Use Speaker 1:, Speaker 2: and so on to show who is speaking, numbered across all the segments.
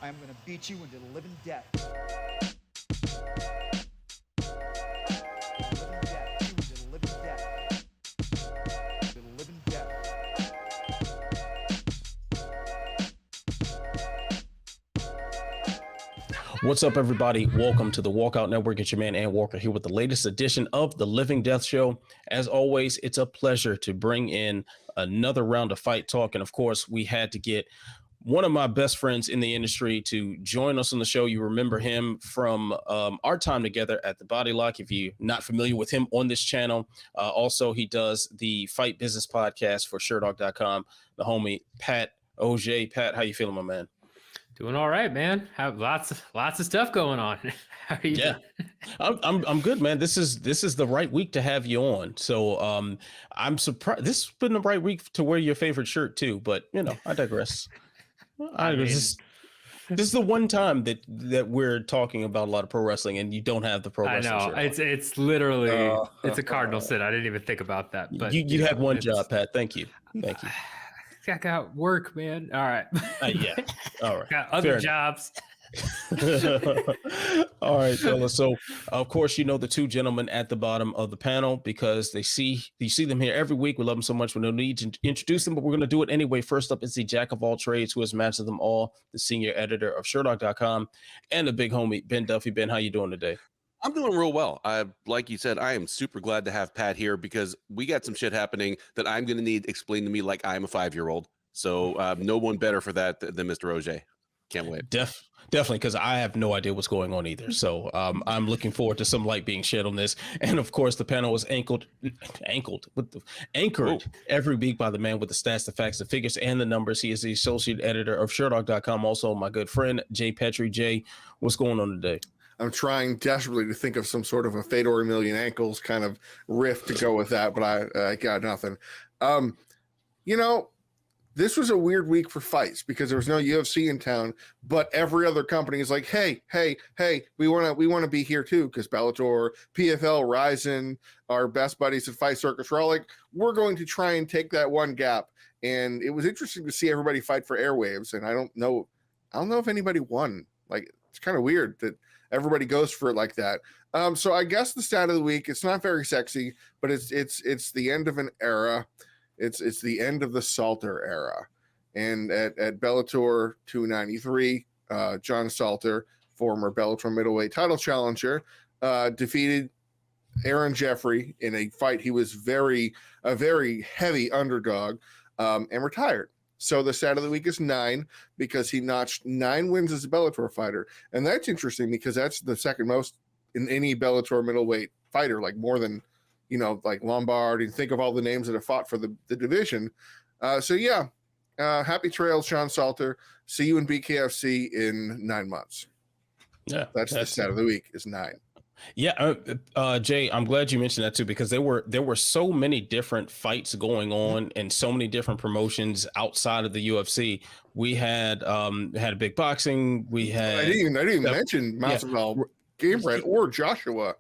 Speaker 1: I am going to beat you into the living death.
Speaker 2: What's up, everybody? Welcome to the Walkout Network. It's your man, Ann Walker, here with the latest edition of the Living Death Show. As always, it's a pleasure to bring in another round of fight talk. And of course, we had to get one of my best friends in the industry to join us on the show. You remember him from our time together at the Body Lock. If you're not familiar with him on this channel, also he does the Fight Business podcast for SureDog.com. The homie Pat Auger. Pat, how you feeling, my man?
Speaker 3: Doing all right, man. Have lots of stuff going on. How are you doing?
Speaker 2: I'm good, man. This is the right week to have you on. So I'm surprised. This has been the right week to wear your favorite shirt too. But you know, I digress. This is the one time that we're talking about a lot of pro wrestling, and you don't have the pro wrestling.
Speaker 3: I know it's literally it's a cardinal sin. I didn't even think about that. But
Speaker 2: you had one job, Pat. Thank you.
Speaker 3: I got work, man. All right.
Speaker 2: Yeah. All right.
Speaker 3: Got other jobs.
Speaker 2: All right, fellas. So, of course, you know the two gentlemen at the bottom of the panel because you see them here every week. We love them so much. We don't need to introduce them, but we're going to do it anyway. First up is the jack of all trades, who has mastered them all, the senior editor of SureDog.com, and the big homie Ben Duffy. Ben, how you doing today?
Speaker 4: I'm doing real well. Like you said, I am super glad to have Pat here because we got some shit happening that I'm going to need explained to me like I'm a 5-year-old. So no one better for that than Mr. Auger. Can't wait.
Speaker 2: Definitely, because I have no idea what's going on either. So I'm looking forward to some light being shed on this. And of course, the panel is anchored every week by the man with the stats, the facts, the figures, and the numbers. He is the associate editor of SureDog.com. Also, my good friend Jay Petrie. Jay, what's going on today?
Speaker 5: I'm trying desperately to think of some sort of a Fedor Million Ankles kind of riff to go with that, but I got nothing. You know, this was a weird week for fights because there was no UFC in town, but every other company is like, hey, we want to be here too, because Bellator, PFL, Ryzen, our best buddies at Fight Circus, we're all like, we're going to try and take that one gap. And it was interesting to see everybody fight for airwaves, and I don't know if anybody won. Like, it's kind of weird that everybody goes for it like that. So I guess the stat of the week, it's not very sexy, but it's the end of an era. It's the end of the Salter era. And at Bellator 293, John Salter, former Bellator middleweight title challenger, defeated Aaron Jeffrey in a fight he was a very heavy underdog, and retired. So the stat of the week is 9 because he notched 9 wins as a Bellator fighter. And that's interesting because that's the second most in any Bellator middleweight fighter, like more than, you know, like Lombard, and think of all the names that have fought for the division. Happy trails, Sean Salter. See you in BKFC in 9 months.
Speaker 2: Yeah,
Speaker 5: that's the stat of the week is 9.
Speaker 2: Yeah, Jay, I'm glad you mentioned that too, because there were so many different fights going on and so many different promotions outside of the UFC. We had a big boxing. We had
Speaker 5: I didn't even mention Masvidal, Gilbert, or Joshua.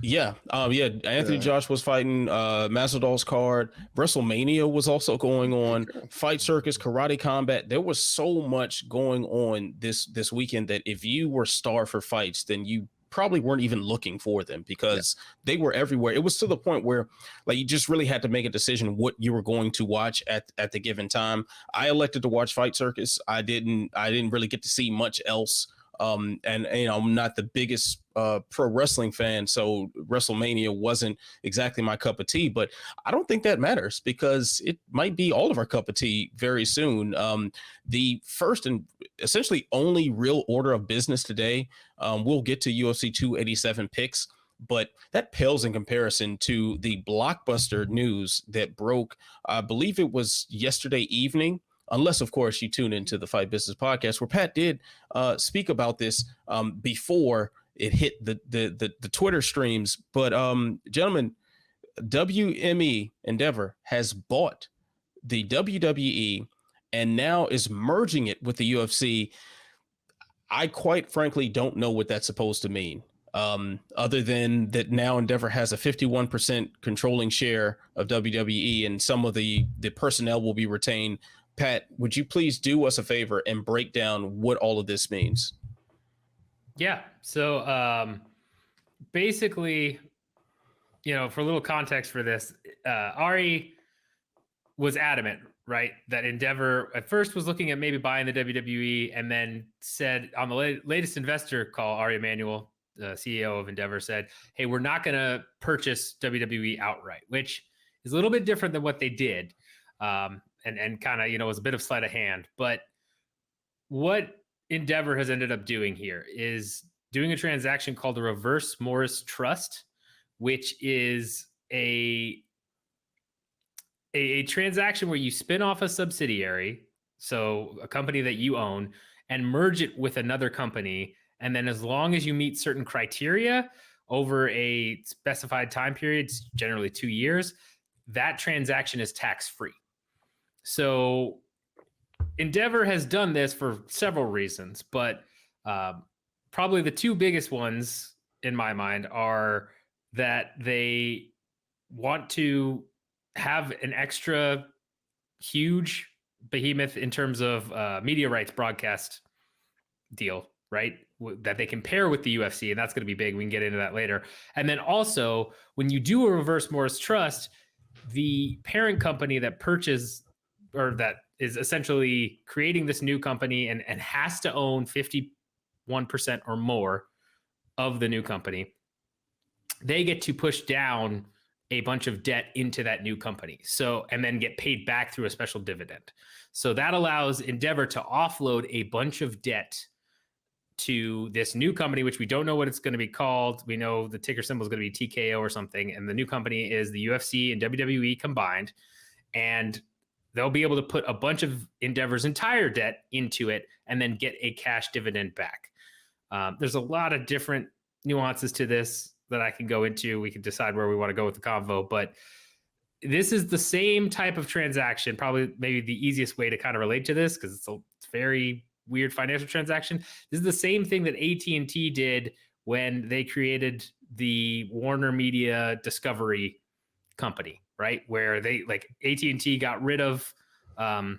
Speaker 2: Yeah. Anthony Josh was fighting Masvidal's card. WrestleMania was also going on. Okay. Fight Circus, Karate Combat. There was so much going on this weekend that if you were starved for fights, then you probably weren't even looking for them because they were everywhere. It was to the point where like you just really had to make a decision what you were going to watch at the given time. I elected to watch Fight Circus. I didn't really get to see much else. And you know, I'm not the biggest pro wrestling fan, so WrestleMania wasn't exactly my cup of tea, but I don't think that matters because it might be all of our cup of tea very soon. The first and essentially only real order of business today, we'll get to UFC 287 picks, but that pales in comparison to the blockbuster news that broke, I believe it was yesterday evening. Unless, of course, you tune into the Fight Business podcast, where Pat did speak about this before it hit the Twitter streams. But, gentlemen, WME Endeavor has bought the WWE and now is merging it with the UFC. I quite frankly don't know what that's supposed to mean. Other than that now Endeavor has a 51% controlling share of WWE and some of the personnel will be retained Pat, would you please do us a favor and break down what all of this means?
Speaker 3: Yeah. So basically, for a little context for this, Ari was adamant, right, that Endeavor at first was looking at maybe buying the WWE, and then said on the latest investor call, Ari Emanuel, the CEO of Endeavor, said, hey, we're not going to purchase WWE outright, which is a little bit different than what they did. And kind of, was a bit of sleight of hand. But what Endeavor has ended up doing here is doing a transaction called the Reverse Morris Trust, which is a transaction where you spin off a subsidiary, so a company that you own, and merge it with another company. And then as long as you meet certain criteria over a specified time period, generally 2 years, that transaction is tax-free. So Endeavor has done this for several reasons, but probably the two biggest ones in my mind are that they want to have an extra huge behemoth in terms of media rights broadcast deal, right? That they can pair with the UFC, and that's going to be big. We can get into that later. And then also, when you do a Reverse Morris Trust, the parent company that purchased, or that is essentially creating this new company and has to own 51% or more of the new company, they get to push down a bunch of debt into that new company. So, and then get paid back through a special dividend. So that allows Endeavor to offload a bunch of debt to this new company, which we don't know what it's going to be called. We know the ticker symbol is going to be TKO or something. And the new company is the UFC and WWE combined. And they'll be able to put a bunch of Endeavor's entire debt into it and then get a cash dividend back. There's a lot of different nuances to this that I can go into. We can decide where we want to go with the convo, but this is the same type of transaction, probably maybe the easiest way to kind of relate to this, because it's a very weird financial transaction. This is the same thing that AT&T did when they created the Warner Media Discovery company, right? Where they, like, AT&T got rid of Warner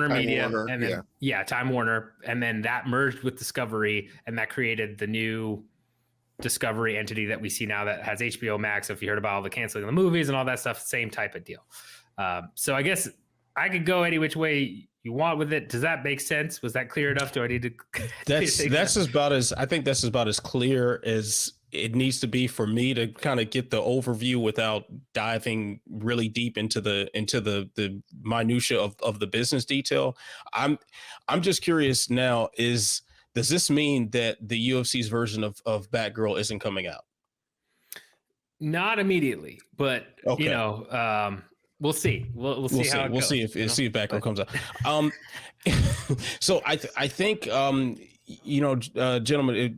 Speaker 3: Media, and then Time Warner, and then that merged with Discovery, and that created the new Discovery entity that we see now that has HBO Max. So if you heard about all the canceling of the movies and all that stuff, same type of deal. So I guess I could go any which way you want with it. Does that make sense? Was that clear enough? Do I need to?
Speaker 2: That's about as, I think that's about as clear as it needs to be for me to kind of get the overview without diving really deep into the minutia of the business detail. I'm just curious now, does this mean that the UFC's version of Batgirl isn't coming out?
Speaker 3: Not immediately, but
Speaker 2: okay.
Speaker 3: We'll see. We'll see how it goes.
Speaker 2: See if Batgirl comes out. So I think gentlemen,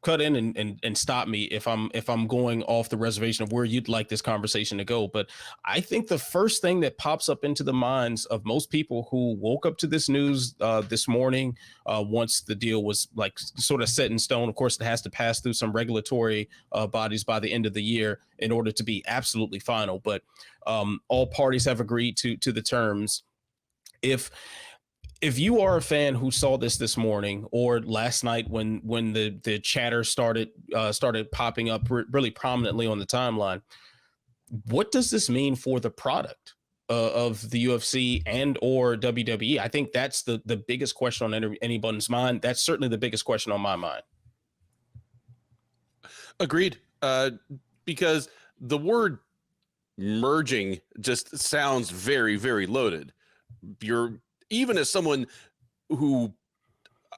Speaker 2: cut in and stop me if I'm going off the reservation of where you'd like this conversation to go. But I think the first thing that pops up into the minds of most people who woke up to this news this morning, once the deal was like sort of set in stone, of course, it has to pass through some regulatory bodies by the end of the year in order to be absolutely final. But all parties have agreed to the terms. If you are a fan who saw this morning or last night when the chatter started popping up really prominently on the timeline, what does this mean for the product of the UFC and or WWE? I think that's the biggest question on anybody's mind. That's certainly the biggest question on my mind.
Speaker 4: Agreed. Because the word merging just sounds very, very loaded. Even as someone who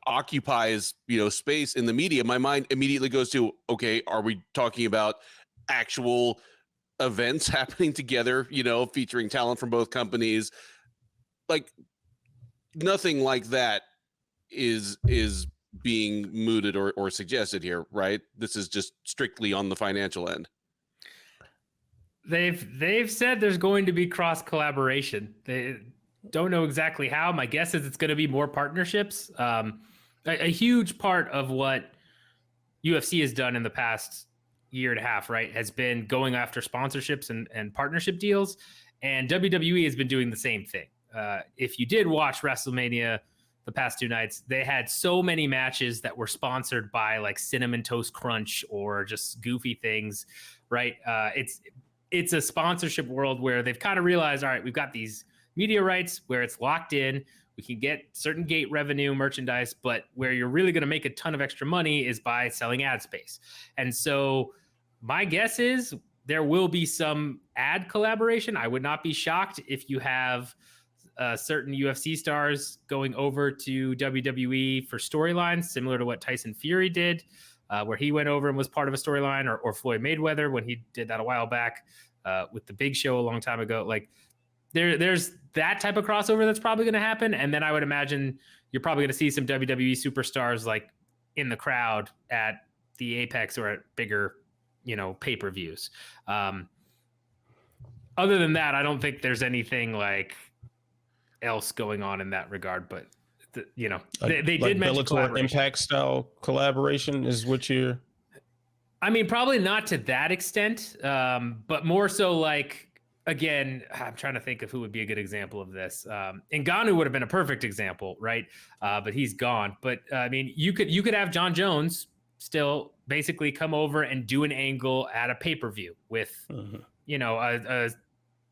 Speaker 4: occupies, space in the media, my mind immediately goes to, okay, are we talking about actual events happening together, featuring talent from both companies? Like, nothing like that is being mooted or suggested here, right? This is just strictly on the financial end.
Speaker 3: They've said there's going to be cross collaboration. They don't know exactly how. My guess is it's going to be more partnerships. A huge part of what UFC has done in the past year and a half, right, has been going after sponsorships and partnership deals. And WWE has been doing the same thing. If you did watch WrestleMania the past 2 nights, they had so many matches that were sponsored by like Cinnamon Toast Crunch or just goofy things, right? It's a sponsorship world where they've kind of realized, all right, we've got these media rights where it's locked in. We can get certain gate revenue, merchandise, but where you're really going to make a ton of extra money is by selling ad space. And so my guess is there will be some ad collaboration. I would not be shocked if you have certain UFC stars going over to WWE for storylines, similar to what Tyson Fury did, where he went over and was part of a storyline, or Floyd Mayweather when he did that a while back with the Big Show a long time ago. Like there's that type of crossover that's probably going to happen. And then I would imagine you're probably going to see some WWE superstars like in the crowd at the Apex or at bigger, pay-per-views. Other than that, I don't think there's anything like else going on in that regard, but they did mention
Speaker 2: Bellator Impact style collaboration is what you're.
Speaker 3: I mean, probably not to that extent, but more so like, again, I'm trying to think of who would be a good example of this. Ngannou would have been a perfect example, right? But he's gone. But I mean, you could have John Jones still basically come over and do an angle at a pay-per-view with, a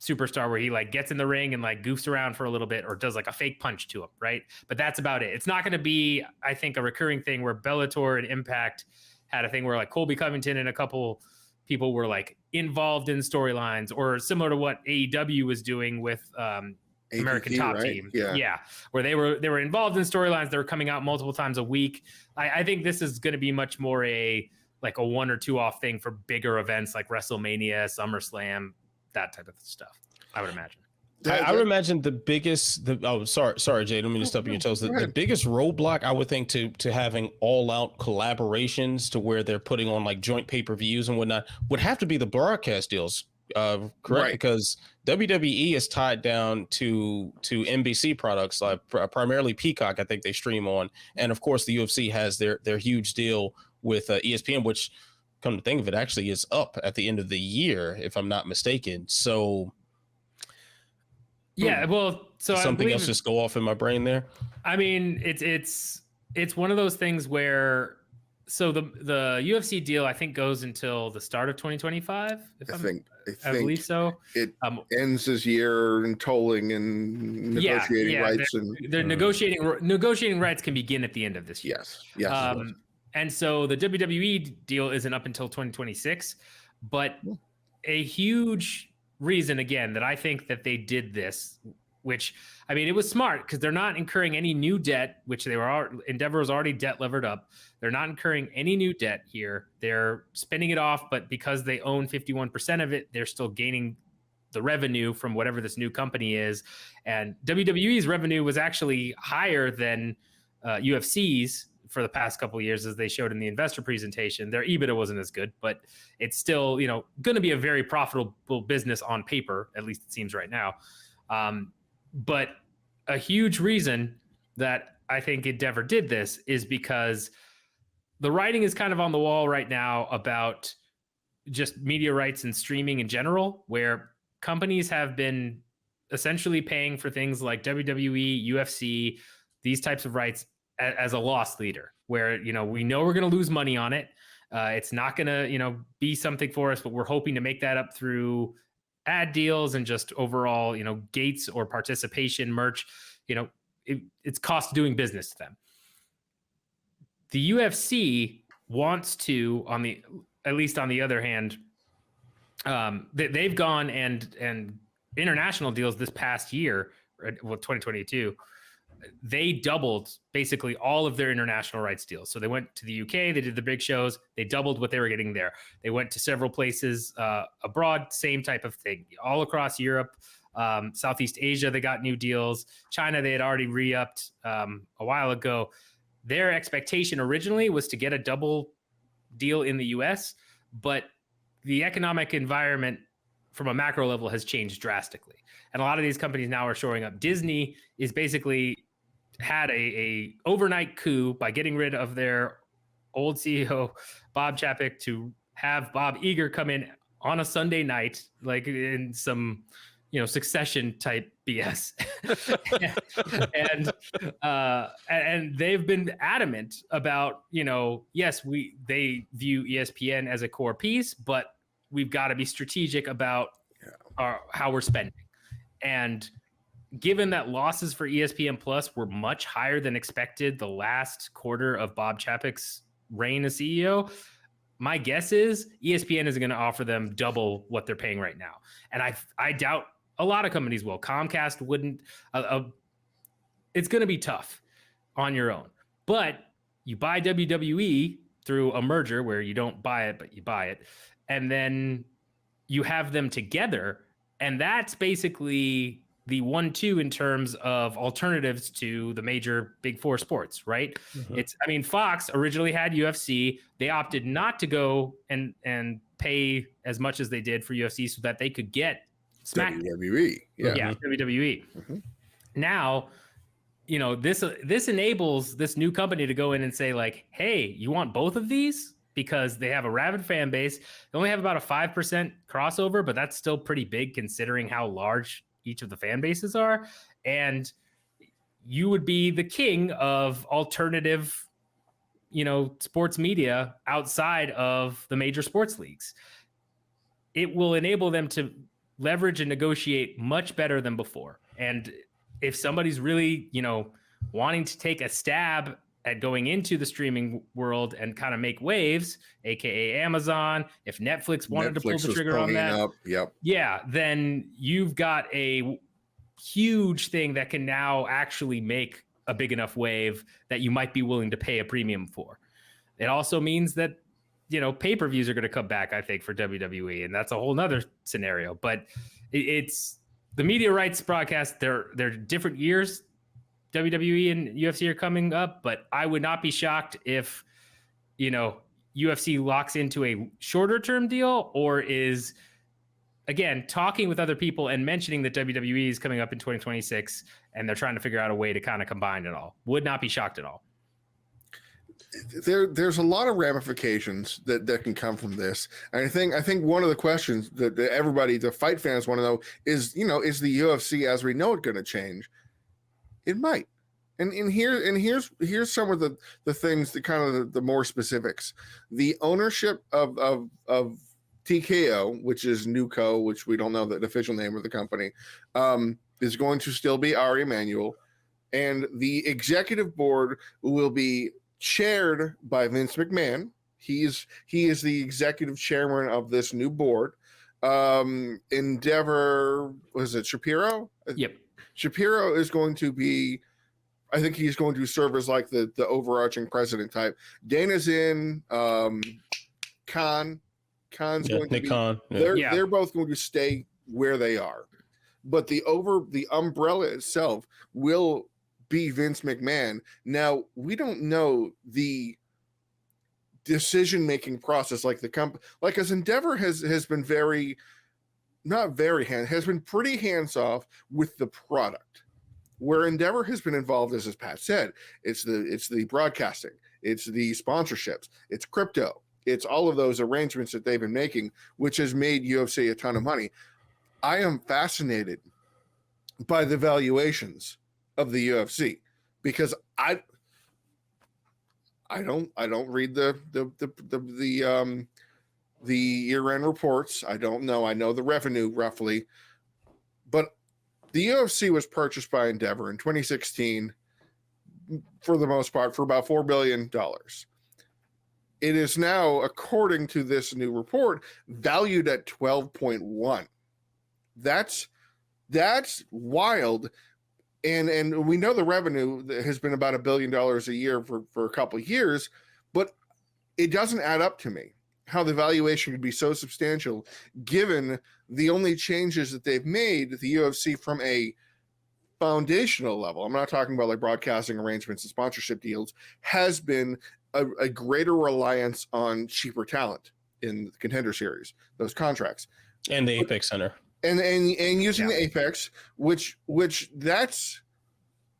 Speaker 3: superstar where he like gets in the ring and like goofs around for a little bit or does like a fake punch to him, right? But that's about it. It's not going to be, I think, a recurring thing where Bellator and Impact had a thing where like Colby Covington and a couple people were like involved in storylines, or similar to what AEW was doing with American Top Team. Yeah. Where they were involved in storylines. They were coming out multiple times a week. I think this is going to be much more a 1 or 2 off thing for bigger events like WrestleMania, SummerSlam, that type of stuff, I would imagine.
Speaker 2: I would imagine the biggest, sorry, Jay, don't mean to step on your toes. The biggest roadblock I would think to having all out collaborations to where they're putting on like joint pay-per-views and whatnot would have to be the broadcast deals, correct? Right. Because WWE is tied down to NBC products, like primarily Peacock, I think they stream on. And of course the UFC has their huge deal with ESPN, which, come to think of it, actually is up at the end of the year, if I'm not mistaken. So
Speaker 3: yeah, well, so
Speaker 2: something else just go off in my brain there. I
Speaker 3: mean, it's one of those things where, so the UFC deal I think goes until the start of 2025. I believe so.
Speaker 5: It ends this year and tolling and negotiating rights.
Speaker 3: They're negotiating rights can begin at the end of this year.
Speaker 5: Yes.
Speaker 3: And so the WWE deal isn't up until 2026, but a huge reason, again, that I think that they did this, which, I mean, it was smart because they're not incurring any new debt, which Endeavor was already debt levered up. They're not incurring any new debt here. They're spinning it off, but because they own 51% of it, they're still gaining the revenue from whatever this new company is. And WWE's revenue was actually higher than UFC's for the past couple of years, as they showed in the investor presentation. Their EBITDA wasn't as good, but it's still, going to be a very profitable business on paper, at least it seems right now. But a huge reason that I think Endeavor did this is because the writing is kind of on the wall right now about just media rights and streaming in general, where companies have been essentially paying for things like WWE, UFC, these types of rights as a loss leader, where, we know we're going to lose money on it. It's not going to, be something for us, but we're hoping to make that up through ad deals and just overall, gates or participation merch. It's cost of doing business to them. The UFC wants to, at least on the other hand, they've gone and international deals this past year, 2022, they doubled basically all of their international rights deals. So they went to the UK, they did the big shows, they doubled what they were getting there. They went to several places abroad, same type of thing, all across Europe, Southeast Asia, they got new deals. China, they had already re-upped a while ago. Their expectation originally was to get a double deal in the US, but the economic environment from a macro level has changed drastically. And a lot of these companies now are showing up. Disney is basically had a overnight coup by getting rid of their old CEO, Bob Chapek, to have Bob Iger come in on a Sunday night, like in some, Succession type BS. and they've been adamant about, yes, they view ESPN as a core piece, but we've got to be strategic about how we're spending. And given that losses for ESPN Plus were much higher than expected the last quarter of Bob Chapek's reign as CEO, my guess is ESPN is going to offer them double what they're paying right now. And I doubt a lot of companies will. Comcast wouldn't. It's going to be tough on your own. But you buy WWE through a merger where you don't buy it, but you buy it. And then you have them together. And that's basically the 1-2 in terms of alternatives to the major big four sports, right? Mm-hmm. Fox originally had UFC. They opted not to go and pay as much as they did for UFC so that they could get
Speaker 5: WWE.
Speaker 3: Yeah, WWE. Mm-hmm. Now, this enables this new company to go in and say, like, hey, you want both of these? Because they have a rabid fan base. They only have about a 5% crossover, but that's still pretty big considering how large each of the fan bases are. And you would be the king of alternative, sports media outside of the major sports leagues. It will enable them to leverage and negotiate much better than before. And if somebody's really, wanting to take a stab at going into the streaming world and kind of make waves, aka Amazon, if Netflix wanted to pull the trigger on that, then you've got a huge thing that can now actually make a big enough wave that you might be willing to pay a premium for. It also means that, pay-per-views are going to come back, I think, for WWE, and that's a whole nother scenario. But it's the media rights broadcast. They're different years. WWE and UFC are coming up, but I would not be shocked if, UFC locks into a shorter term deal or is, again, talking with other people and mentioning that WWE is coming up in 2026 and they're trying to figure out a way to kind of combine it all. Would not be shocked at all.
Speaker 5: There's a lot of ramifications that can come from this. And I think one of the questions that everybody, the fight fans, want to know is, is the UFC as we know it going to change? It might. And here's some of the things that kind of the more specifics. The ownership of TKO, which is Newco, which we don't know the official name of the company, is going to still be Ari Emanuel, and the executive board will be chaired by Vince McMahon. He is the executive chairman of this new board. Endeavor, was it Shapiro?
Speaker 3: Yep.
Speaker 5: Shapiro is going to be, I think he's going to serve as like the overarching president type. Dana's in, Khan's going to be, Khan. Yeah. They're both going to stay where they are. But the umbrella itself will be Vince McMahon. Now, we don't know the decision-making process like the company, like as Endeavor has been has been pretty hands-off with the product. Where Endeavor has been involved, as Pat said, it's the broadcasting, it's the sponsorships, it's crypto, it's all of those arrangements that they've been making, which has made UFC a ton of money. I am fascinated by the valuations of the UFC because I don't read the year-end reports. I don't know. I know the revenue roughly, but the UFC was purchased by Endeavor in 2016 for the most part for about $4 billion. It is now, according to this new report, valued at 12.1. That's wild. And we know the revenue has been about $1 billion a year for a couple of years, but it doesn't add up to me how the valuation could be so substantial given the only changes that they've made at the UFC from a foundational level. I'm not talking about like broadcasting arrangements and sponsorship deals, has been a greater reliance on cheaper talent in the Contender Series, those contracts.
Speaker 2: And the Apex Center.
Speaker 5: And using the Apex, which that's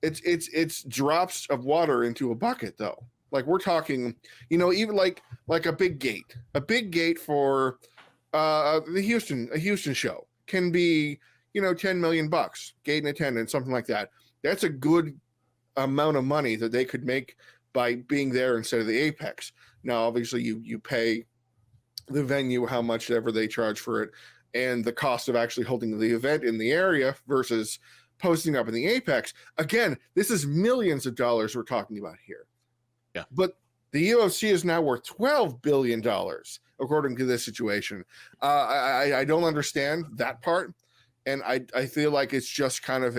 Speaker 5: it's drops of water into a bucket though. Like we're talking, even like a big gate for a Houston show can be, $10 million, gate in attendance, something like that. That's a good amount of money that they could make by being there instead of the Apex. Now, obviously, you pay the venue how much ever they charge for it, and the cost of actually holding the event in the area versus posting up in the Apex. Again, this is millions of dollars we're talking about here.
Speaker 4: Yeah.
Speaker 5: But the UFC is now worth $12 billion, according to this situation. I don't understand that part. And I feel like it's just kind of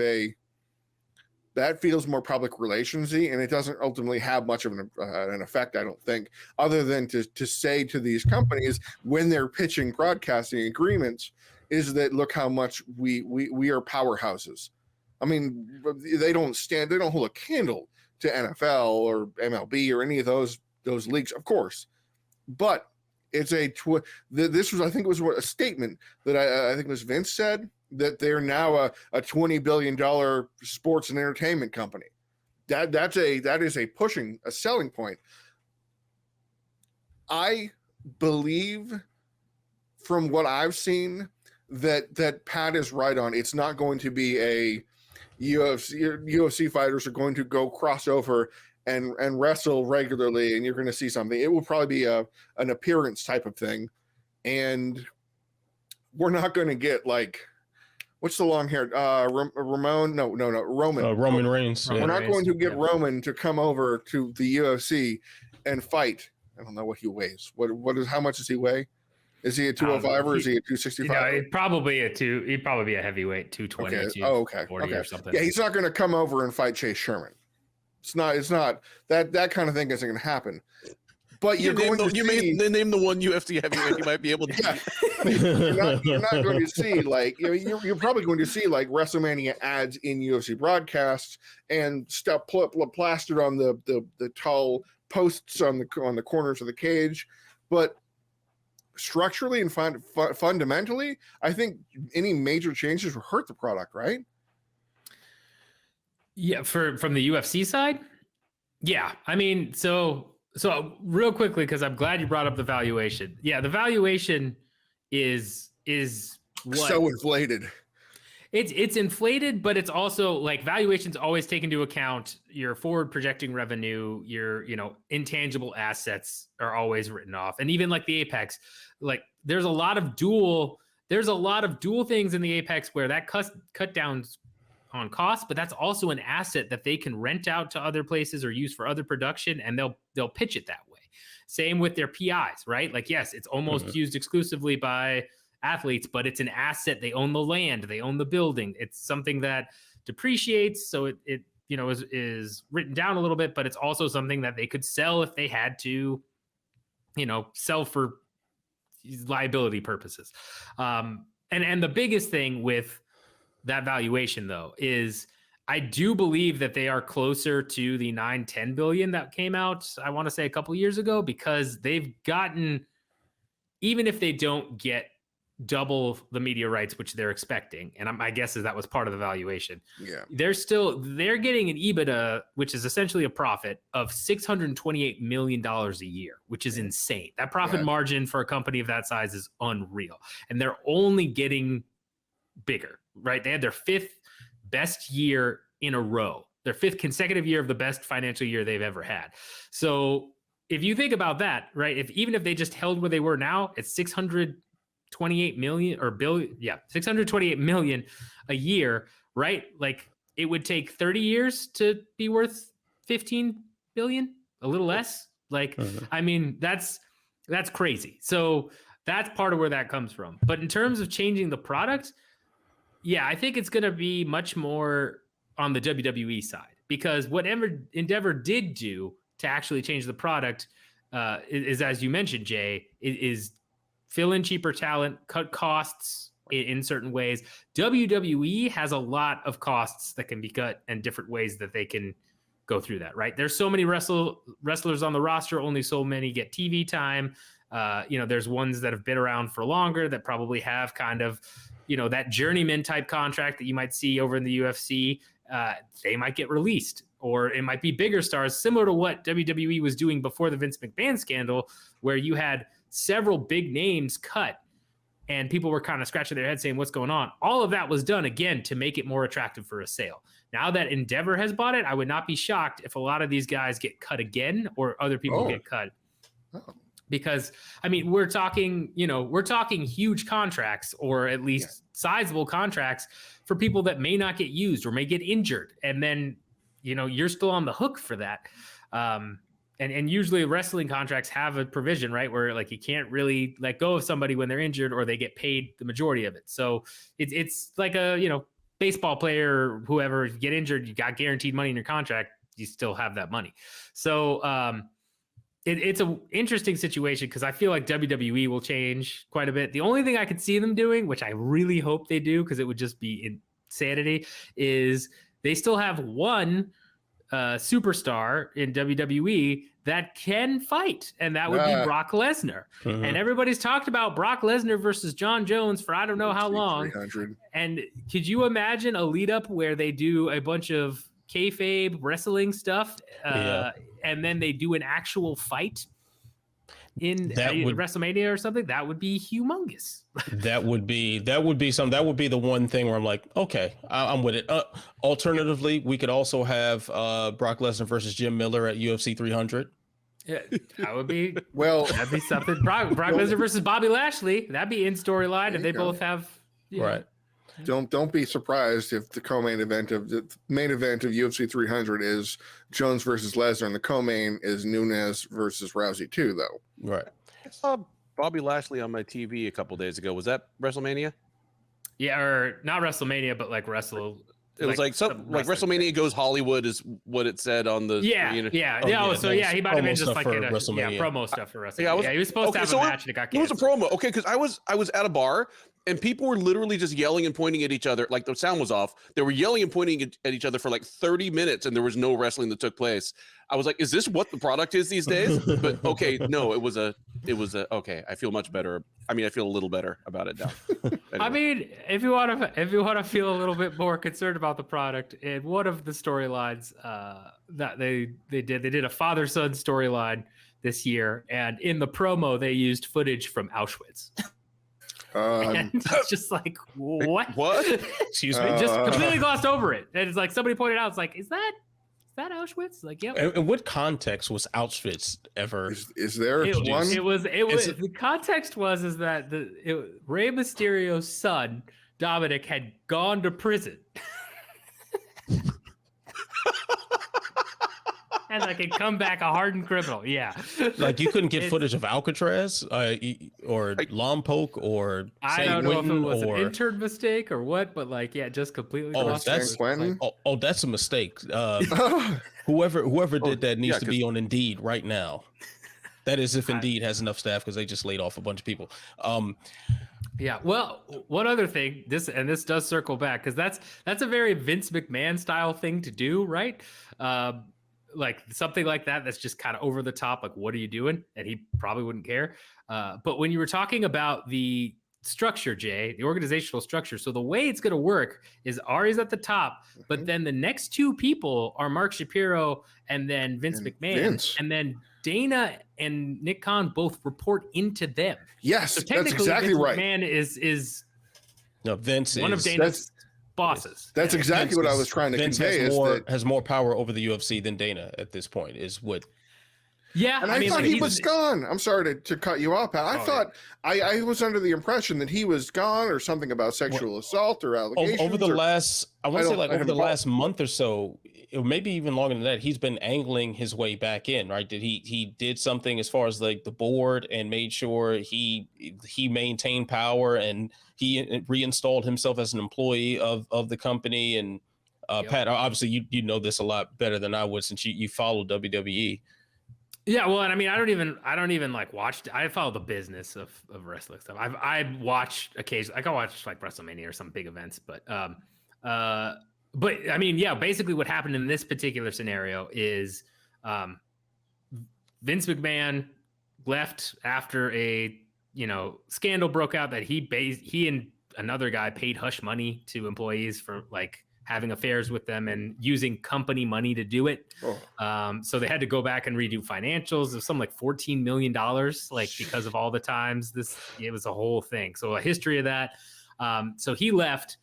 Speaker 5: that feels more public relations-y, and it doesn't ultimately have much of an effect, I don't think, other than to say to these companies when they're pitching broadcasting agreements is that look how much we are powerhouses. I mean, they don't hold a candle to NFL or MLB or any of those leagues, of course, but it's this was, I think it was a statement that I think it was Vince said, that they're now a $20 billion sports and entertainment company. That is a selling point. I believe from what I've seen that Pat is right on. It's not going to be a UFC fighters are going to go crossover and wrestle regularly and you're going to see something. It will probably be an appearance type of thing. And we're not going to get like, what's the long hair? Roman.
Speaker 2: Roman Reigns.
Speaker 5: We're not going to get Roman to come over to the UFC and fight. I don't know what he weighs. How much does he weigh? Is he a 205 or is he a 265?
Speaker 3: He'd probably be a heavyweight, 220,
Speaker 5: okay.
Speaker 3: 240 or something.
Speaker 5: Yeah, he's not going to come over and fight Chase Sherman. It's not that kind of thing isn't going to happen. But you're going to
Speaker 4: name the one UFC heavyweight you might be able to.
Speaker 5: Yeah. you're not going to see like you're probably going to see like WrestleMania ads in UFC broadcasts and stuff plastered on the tall posts on the corners of the cage. But structurally and fundamentally, I think any major changes will hurt the product, right?
Speaker 3: Yeah, from the UFC side, yeah. I mean, so real quickly, because I'm glad you brought up the valuation. Yeah, the valuation is what?
Speaker 5: So inflated.
Speaker 3: It's inflated, but it's also like valuations always take into account your forward projecting revenue, your intangible assets are always written off, and even like the Apex, like there's a lot of dual things in the Apex where that cut downs on cost, but that's also an asset that they can rent out to other places or use for other production, and they'll pitch it that way. Same with their PIs, right? Like, yes, it's almost used exclusively by athletes, but it's an asset. They own the land, they own the building. It's something that depreciates, so it is written down a little bit, but it's also something that they could sell if they had to, sell for liability purposes. And the biggest thing with that valuation, though, is I do believe that they are closer to the 9-10 billion that came out, I want to say a couple years ago, because they've gotten, even if they don't get double the media rights, which they're expecting, and my guess is that was part of the valuation.
Speaker 5: Yeah,
Speaker 3: they're getting an EBITDA, which is essentially a profit of $628 million a year, which is insane. That profit margin for a company of that size is unreal, and they're only getting bigger. Right, they had their 5th best year in a row, their 5th consecutive year of the best financial year they've ever had. So if you think about that, right, even if they just held where they were now, it's 628 million or billion, 628 million a year, right? Like it would take 30 years to be worth 15 billion, a little less. Like, I mean, that's crazy. So that's part of where that comes from. But in terms of changing the product, yeah, I think it's going to be much more on the WWE side, because whatever Endeavor did do to actually change the product is, as you mentioned, Jay, is fill in cheaper talent, cut costs in certain ways. WWE has a lot of costs that can be cut and different ways that they can go through that, right? There's so many wrestlers on the roster, only so many get TV time. There's ones that have been around for longer that probably have kind of, that journeyman type contract that you might see over in the UFC. They might get released, or it might be bigger stars, similar to what WWE was doing before the Vince McMahon scandal, where you had several big names cut and people were kind of scratching their head saying, what's going on? All of that was done again to make it more attractive for a sale. Now that Endeavor has bought it, I would not be shocked if a lot of these guys get cut again or other people get cut. Because I mean, we're talking huge contracts, or at least sizable contracts for people that may not get used or may get injured. And then, you're still on the hook for that. And usually wrestling contracts have a provision, right, where like you can't really let go of somebody when they're injured or they get paid the majority of it. So it's like a, baseball player or whoever, if you get injured, you got guaranteed money in your contract, you still have that money. So it's an interesting situation because I feel like WWE will change quite a bit. The only thing I could see them doing, which I really hope they do because it would just be insanity, is they still have one superstar in WWE that can fight, and that would be Brock Lesnar.
Speaker 2: Mm-hmm.
Speaker 3: And everybody's talked about Brock Lesnar versus John Jones for I don't know how long.
Speaker 5: 300.
Speaker 3: And could you imagine a lead up where they do a bunch of kayfabe wrestling stuff, and then they do an actual fight in WrestleMania or something? That would be humongous.
Speaker 2: That would be something. That would be the one thing where I'm like, okay, I'm with it. Alternatively, we could also have Brock Lesnar versus Jim Miller at UFC 300.
Speaker 3: Yeah, that would be
Speaker 5: that'd
Speaker 3: be something. Brock Lesnar versus Bobby Lashley. That'd be in storyline, and they both have
Speaker 2: right.
Speaker 5: Don't be surprised if the main event of UFC 300 is Jones versus Lesnar, and the co-main is Nunes versus Rousey too, though.
Speaker 2: Right.
Speaker 4: I saw Bobby Lashley on my TV a couple days ago. Was that WrestleMania?
Speaker 3: Yeah, or not WrestleMania, but like wrestle.
Speaker 4: It was like WrestleMania goes Hollywood is what it said on the.
Speaker 3: He might have been just like in promo stuff for WrestleMania. He was supposed to have a match and it got canceled.
Speaker 4: It was a promo, okay? Because I was at a bar. And people were literally just yelling and pointing at each other. Like the sound was off. They were yelling and pointing at each other for like 30 minutes and there was no wrestling that took place. I was like, is this what the product is these days? But okay, no, it was okay. I feel much better. I mean, I feel a little better about it now. Anyway.
Speaker 3: I mean, if you want to feel a little bit more concerned about the product, in one of the storylines that they did a father-son storyline this year. And in the promo, they used footage from Auschwitz. And it's just like, what?
Speaker 2: Excuse me.
Speaker 3: Just completely glossed over it. And it's like somebody pointed out, it's like, is that Auschwitz? Like, yeah.
Speaker 2: In what context was Auschwitz ever?
Speaker 5: Is there one?
Speaker 3: It was the context was that Rey Mysterio's son Dominic had gone to prison. And like it come back a hardened criminal. Yeah.
Speaker 2: Like you couldn't get footage of Alcatraz or Lompoc or
Speaker 3: I don't know if it was an intern mistake or what, but like, yeah, just completely lost.
Speaker 2: That's a mistake. Whoever did that needs to be on Indeed right now. That is if Indeed has enough staff because they just laid off a bunch of people.
Speaker 3: Yeah. Well, one other thing, this does circle back because that's a very Vince McMahon style thing to do, right? Like something like that's just kind of over the top. Like, what are you doing? And he probably wouldn't care. But when you were talking about the structure, Jay, the organizational structure. So the way it's going to work is Ari's at the top, but then the next two people are Mark Shapiro and then Vince McMahon. And then Dana and Nick Khan both report into them.
Speaker 5: Yes,
Speaker 3: so technically,
Speaker 5: that's exactly
Speaker 3: Vince
Speaker 5: right.
Speaker 3: McMahon is
Speaker 2: Vince
Speaker 3: one of Dana's bosses.
Speaker 5: That's exactly what I was trying to convey.
Speaker 2: Has more power over the UFC than Dana at this point. Is what.
Speaker 3: Yeah,
Speaker 5: and I thought he was gone. I'm sorry to cut you off, Pat. I thought I was under the impression that he was gone or something about sexual assault or allegations.
Speaker 2: Over the last month or so, or maybe even longer than that, he's been angling his way back in, right? He did something as far as like the board and made sure he maintained power and he reinstalled himself as an employee of the company. And Pat, obviously you know this a lot better than I would since you follow WWE.
Speaker 3: Yeah, well, and I mean, I don't even like watch. I follow the business of wrestling stuff. I watch occasionally. I can watch like WrestleMania or some big events, but I mean, yeah, basically what happened in this particular scenario is Vince McMahon left after a scandal broke out that he and another guy paid hush money to employees for like having affairs with them and using company money to do it.
Speaker 5: Oh.
Speaker 3: So they had to go back and redo financials of some like $14 million, like because of all the times it was a whole thing. So a history of that. So he left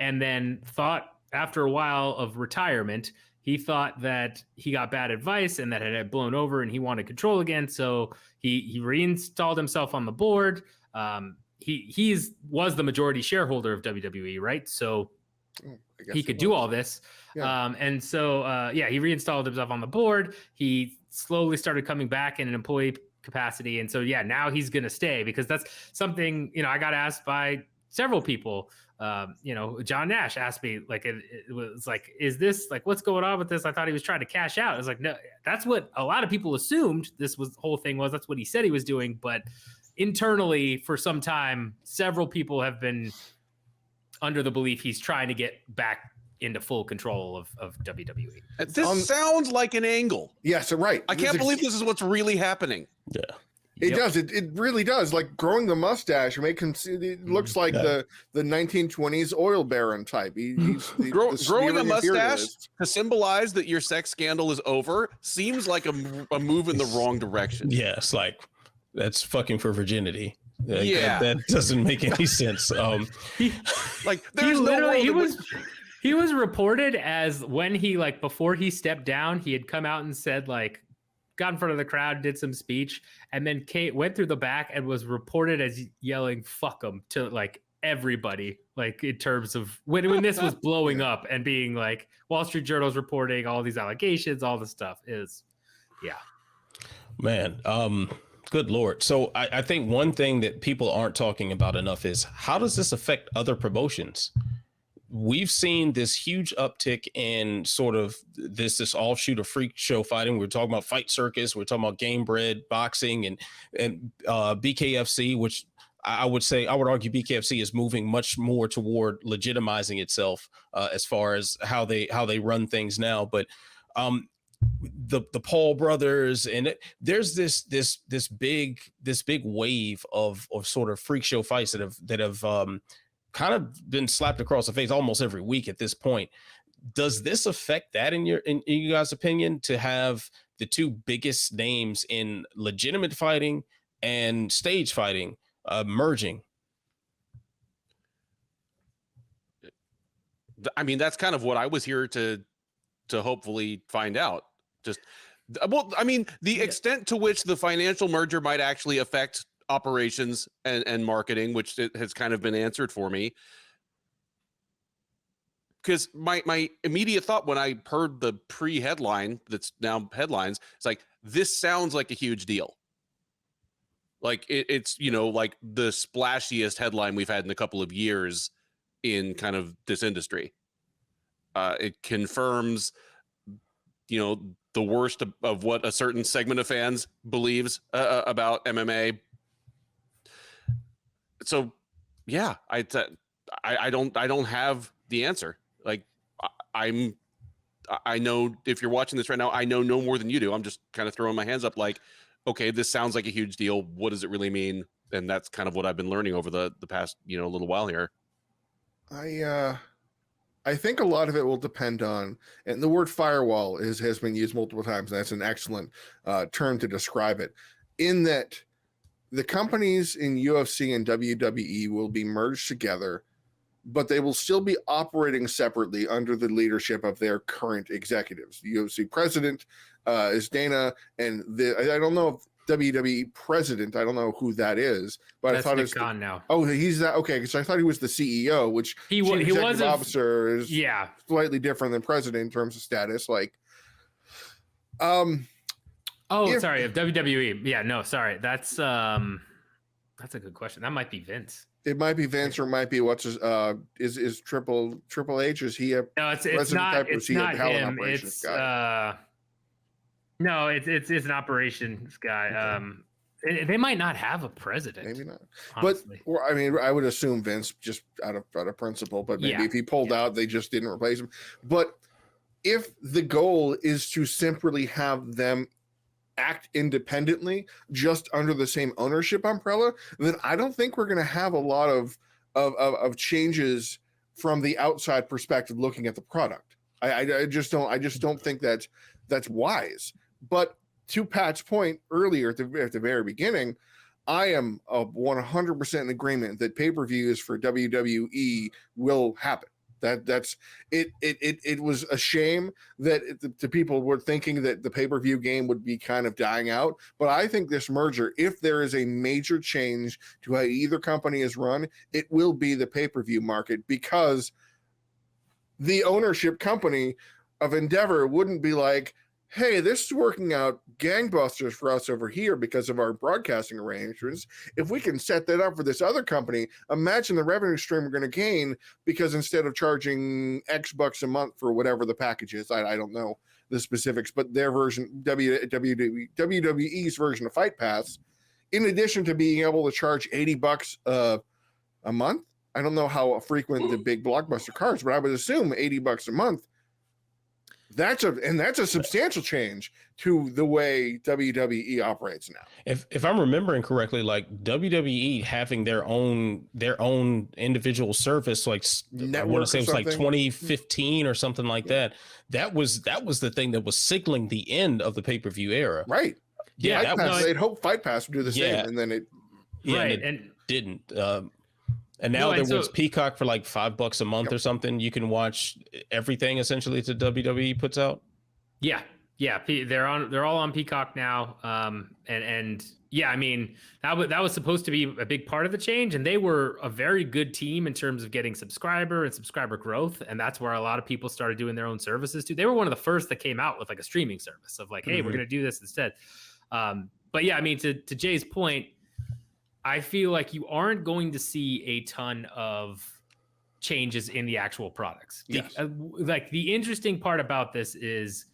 Speaker 3: and then thought after a while of retirement, he thought that he got bad advice and that it had blown over and he wanted control again. So he reinstalled himself on the board. He was the majority shareholder of WWE, right? So he could do all this.
Speaker 5: Yeah.
Speaker 3: And so, he reinstalled himself on the board. He slowly started coming back in an employee capacity. And so, now he's going to stay because that's something, I got asked by several people. John Nash asked me, like, it was like, is this like, what's going on with this? I thought he was trying to cash out. I was like, no, that's what a lot of people assumed this whole thing was. That's what he said he was doing. But internally, for some time, several people have been under the belief he's trying to get back into full control of WWE.
Speaker 4: This sounds like an angle.
Speaker 5: Yes, right.
Speaker 4: I can't believe this is what's really happening.
Speaker 2: Yeah.
Speaker 5: It does. It really does. Like growing the mustache, it looks like the 1920s oil baron type. He's
Speaker 4: growing a mustache to symbolize that your sex scandal is over seems like a move in the wrong direction.
Speaker 2: Yeah, it's like that's fucking for virginity. Like,
Speaker 4: yeah,
Speaker 2: that doesn't make any sense.
Speaker 3: He was reported as when he before he stepped down, he had come out and said got in front of the crowd, did some speech, and then Kate went through the back and was reported as yelling "fuck him" to everybody, in terms of when this was blowing up and being Wall Street Journal's reporting all these allegations, all the stuff is,
Speaker 2: man. Good Lord. So I think one thing that people aren't talking about enough is how does this affect other promotions? We've seen this huge uptick in sort of this offshoot of freak show fighting. We're talking about Fight Circus. We're talking about Game Bread boxing and BKFC, which I would argue BKFC is moving much more toward legitimizing itself as far as how they run things now. But the Paul brothers and there's this big wave of sort of freak show fights that have kind of been slapped across the face almost every week at this point. Does this affect that in you guys' opinion, to have the two biggest names in legitimate fighting and stage fighting merging?
Speaker 4: I mean, that's kind of what I was here to hopefully find out. The extent to which the financial merger might actually affect operations and marketing, which it has kind of been answered for me. Because my immediate thought when I heard the pre-headline that's now headlines, it's like, this sounds like a huge deal. It's the splashiest headline we've had in a couple of years in kind of this industry. It confirms, the worst of what a certain segment of fans believes about MMA. So, yeah, I don't have the answer. I know if you're watching this right now, I know no more than you do. I'm just kind of throwing my hands up okay, this sounds like a huge deal. What does it really mean? And that's kind of what I've been learning over the past, little while here.
Speaker 5: I think a lot of it will depend on, and the word firewall has been used multiple times. And that's an excellent term to describe it, in that the companies in UFC and WWE will be merged together, but they will still be operating separately under the leadership of their current executives. The UFC president is Dana, and I don't know if WWE president, I don't know who that is, but
Speaker 3: that's
Speaker 5: I thought
Speaker 3: Nick
Speaker 5: it's
Speaker 3: Khan now.
Speaker 5: Oh, he's that. Okay, because I thought he was the CEO, which
Speaker 3: he was
Speaker 5: officer is slightly different than president in terms of status.
Speaker 3: Sorry, of WWE. Yeah, no, sorry. That's a good question. That might be Vince.
Speaker 5: It might be Vince, or it might be is Triple H? Is he a
Speaker 3: no? It's not. It's not him. It's no. It's an operations guy. Okay. They might not have a president.
Speaker 5: Maybe not.
Speaker 3: Honestly.
Speaker 5: But I would assume Vince just out of principle. But maybe if he pulled out, they just didn't replace him. But if the goal is to simply have them act independently, just under the same ownership umbrella, then I don't think we're going to have a lot of changes from the outside perspective looking at the product. I just don't think that's wise. But to Pat's point earlier at the very beginning, I am 100% in agreement that pay-per-views for WWE will happen. That's it. It was a shame that the people were thinking that the pay-per-view game would be kind of dying out. But I think this merger, if there is a major change to how either company is run, it will be the pay-per-view market, because the ownership company of Endeavor wouldn't be like, hey, this is working out gangbusters for us over here because of our broadcasting arrangements. If we can set that up for this other company, imagine the revenue stream we're going to gain, because instead of charging X bucks a month for whatever the package is, I don't know the specifics, but their version, WWE's version of Fight Pass, in addition to being able to charge 80 bucks a month, I don't know how frequent the big blockbuster cards, but I would assume 80 bucks a month. That's a substantial change to the way WWE operates now.
Speaker 2: If I'm remembering correctly, like WWE having their own individual service, like
Speaker 5: Network,
Speaker 2: I want to say it was like
Speaker 5: something?
Speaker 2: 2015 or something like that. That was the thing that was signaling the end of the pay-per-view era.
Speaker 5: Right.
Speaker 2: Yeah,
Speaker 5: Fight
Speaker 2: that
Speaker 5: Pass,
Speaker 2: was,
Speaker 5: they'd hope Fight Pass would do the same, and then it.
Speaker 2: yeah,
Speaker 3: Right,
Speaker 2: and it
Speaker 3: and
Speaker 2: didn't. And now
Speaker 3: No, and
Speaker 2: there was
Speaker 3: so-
Speaker 2: Peacock for like $5 a month or something. You can watch everything essentially that WWE puts out.
Speaker 3: yeah, they're all on Peacock now. And yeah, I mean, that was supposed to be a big part of the change, and they were a very good team in terms of getting subscriber growth, and that's where a lot of people started doing their own services too. They were one of the first that came out with like a streaming service of like, hey, we're going to do this instead. But yeah, I mean, to Jay's point, I feel like you aren't going to see a ton of changes in the actual products.
Speaker 5: Yes.
Speaker 3: Like the interesting part about this is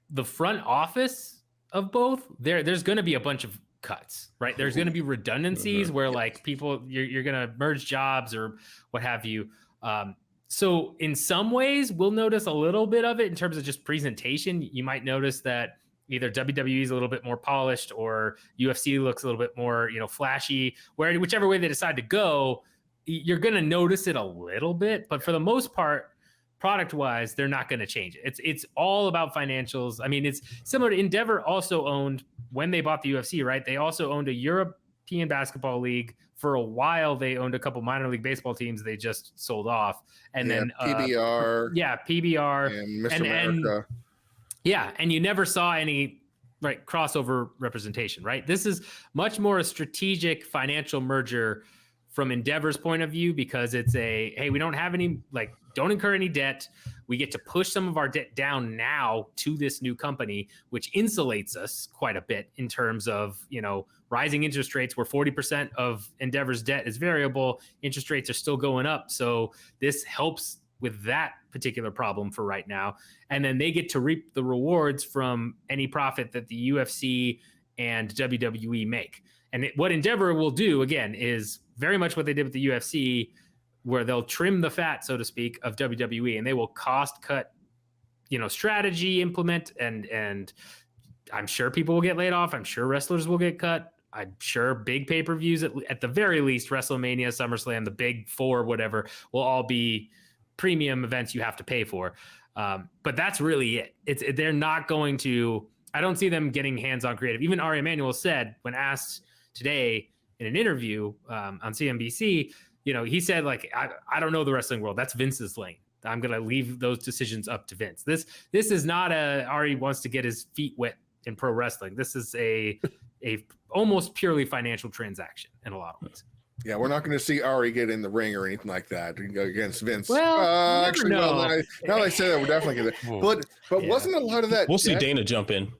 Speaker 3: the front office of both. There's going to be a bunch of cuts, right? There's going to be redundancies where like people, you're going to merge jobs or what have you. So in some ways, we'll notice a little bit of it in terms of just presentation. You might notice that either WWE is a little bit more polished or UFC looks a little bit more, flashy, whichever way they decide to go, you're going to notice it a little bit, but for the most part, product wise, they're not going to change it. It's all about financials. I mean, it's similar to Endeavor also owned, when they bought the UFC, right? They also owned a European basketball league. For a while, they owned a couple minor league baseball teams they just sold off. And then
Speaker 5: PBR.
Speaker 3: PBR.
Speaker 5: And Mr. America.
Speaker 3: Yeah, and you never saw any crossover representation, right? This is much more a strategic financial merger from Endeavor's point of view, because it's hey, we don't have any, don't incur any debt. We get to push some of our debt down now to this new company, which insulates us quite a bit in terms of, rising interest rates, where 40% of Endeavor's debt is variable. Interest rates are still going up. So this helps with that particular problem for right now. And then they get to reap the rewards from any profit that the UFC and WWE make. And what Endeavor will do, again, is very much what they did with the UFC, where they'll trim the fat, so to speak, of WWE, and they will cost cut, strategy implement. And I'm sure people will get laid off. I'm sure wrestlers will get cut. I'm sure big pay-per-views, at the very least, WrestleMania, SummerSlam, the big four, whatever, will all be premium events you have to pay for. But that's really it. They're not going to, I don't see them getting hands-on creative. Even Ari Emanuel said, when asked today in an interview on CNBC, he said, I don't know the wrestling world. That's Vince's lane. I'm going to leave those decisions up to Vince. This is not Ari wants to get his feet wet in pro wrestling. This is a almost purely financial transaction in a lot of ways.
Speaker 5: Yeah, we're not going to see Ari get in the ring or anything like that against Vince.
Speaker 3: Well,
Speaker 5: actually,
Speaker 3: no.
Speaker 5: now that I say that, we're definitely going to. But wasn't a lot of that?
Speaker 2: We'll see Dana jump in.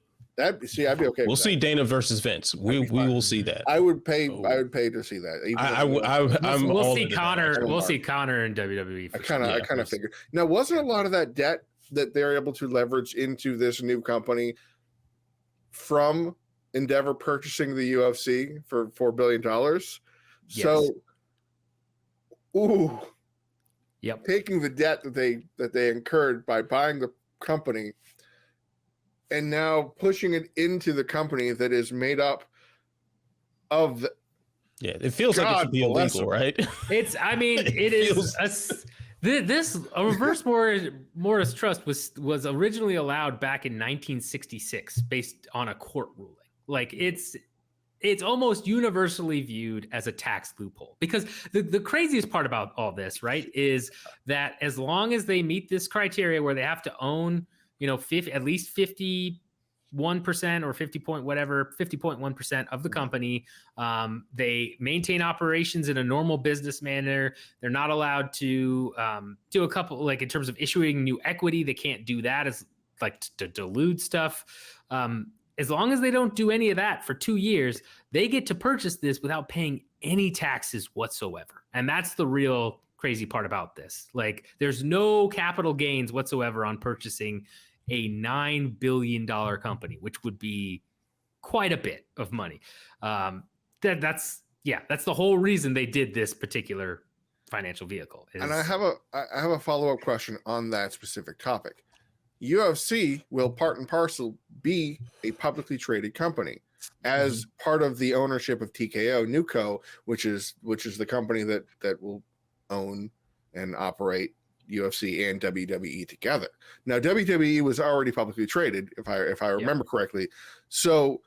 Speaker 5: I'd be okay.
Speaker 2: We'll see Dana versus Vince. We will see that.
Speaker 5: I would pay. I would pay to see that.
Speaker 3: We'll see Connor. We'll see Connor in WWE.
Speaker 5: I kind of figured. Now, wasn't a lot of that debt that they're able to leverage into this new company from Endeavor purchasing the UFC for $4 billion?
Speaker 3: Yes.
Speaker 5: So,
Speaker 3: yep.
Speaker 5: Taking the debt that they incurred by buying the company and now pushing it into the company that is made up of
Speaker 2: Yeah, it feels like it should be
Speaker 5: bless
Speaker 2: illegal,
Speaker 5: him.
Speaker 2: right?
Speaker 3: It's, I mean, it is a reverse Morris trust was originally allowed back in 1966 based on a court ruling. Like it's almost universally viewed as a tax loophole, because the craziest part about all this, right, is that as long as they meet this criteria where they have to own, at least 51% or 50.1% of the company, they maintain operations in a normal business manner. They're not allowed to do a couple, like in terms of issuing new equity, they can't do that as like to dilute stuff. As long as they don't do any of that for 2 years, they get to purchase this without paying any taxes whatsoever. And that's the real crazy part about this. Like, there's no capital gains whatsoever on purchasing a $9 billion company, which would be quite a bit of money. That's the whole reason they did this particular financial vehicle.
Speaker 5: And I have a follow-up question on that specific topic. UFC will part and parcel be a publicly traded company as part of the ownership of TKO Nuco, which is the company that will own and operate UFC and WWE together. Now, WWE was already publicly traded, if I remember correctly. So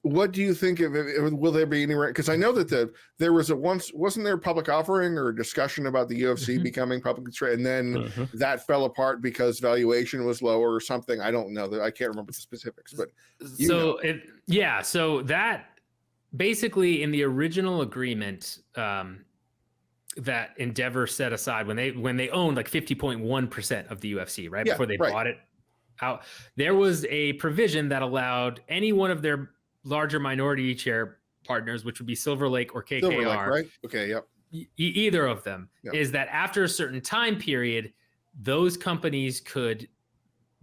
Speaker 5: what do you think of it? Will there be any, because I know that there was wasn't there a public offering or a discussion about the UFC becoming publicly traded, and then that fell apart because valuation was lower or something. I don't know, I can't remember the specifics, but so
Speaker 3: that basically in the original agreement that Endeavor set aside when they owned like 50.1% of the UFC, right? Before they bought it out, there was a provision that allowed any one of their larger minority share partners, which would be Silver Lake or KKR,
Speaker 5: Silver Lake, right? Okay, yep.
Speaker 3: Either of them, is that after a certain time period, those companies could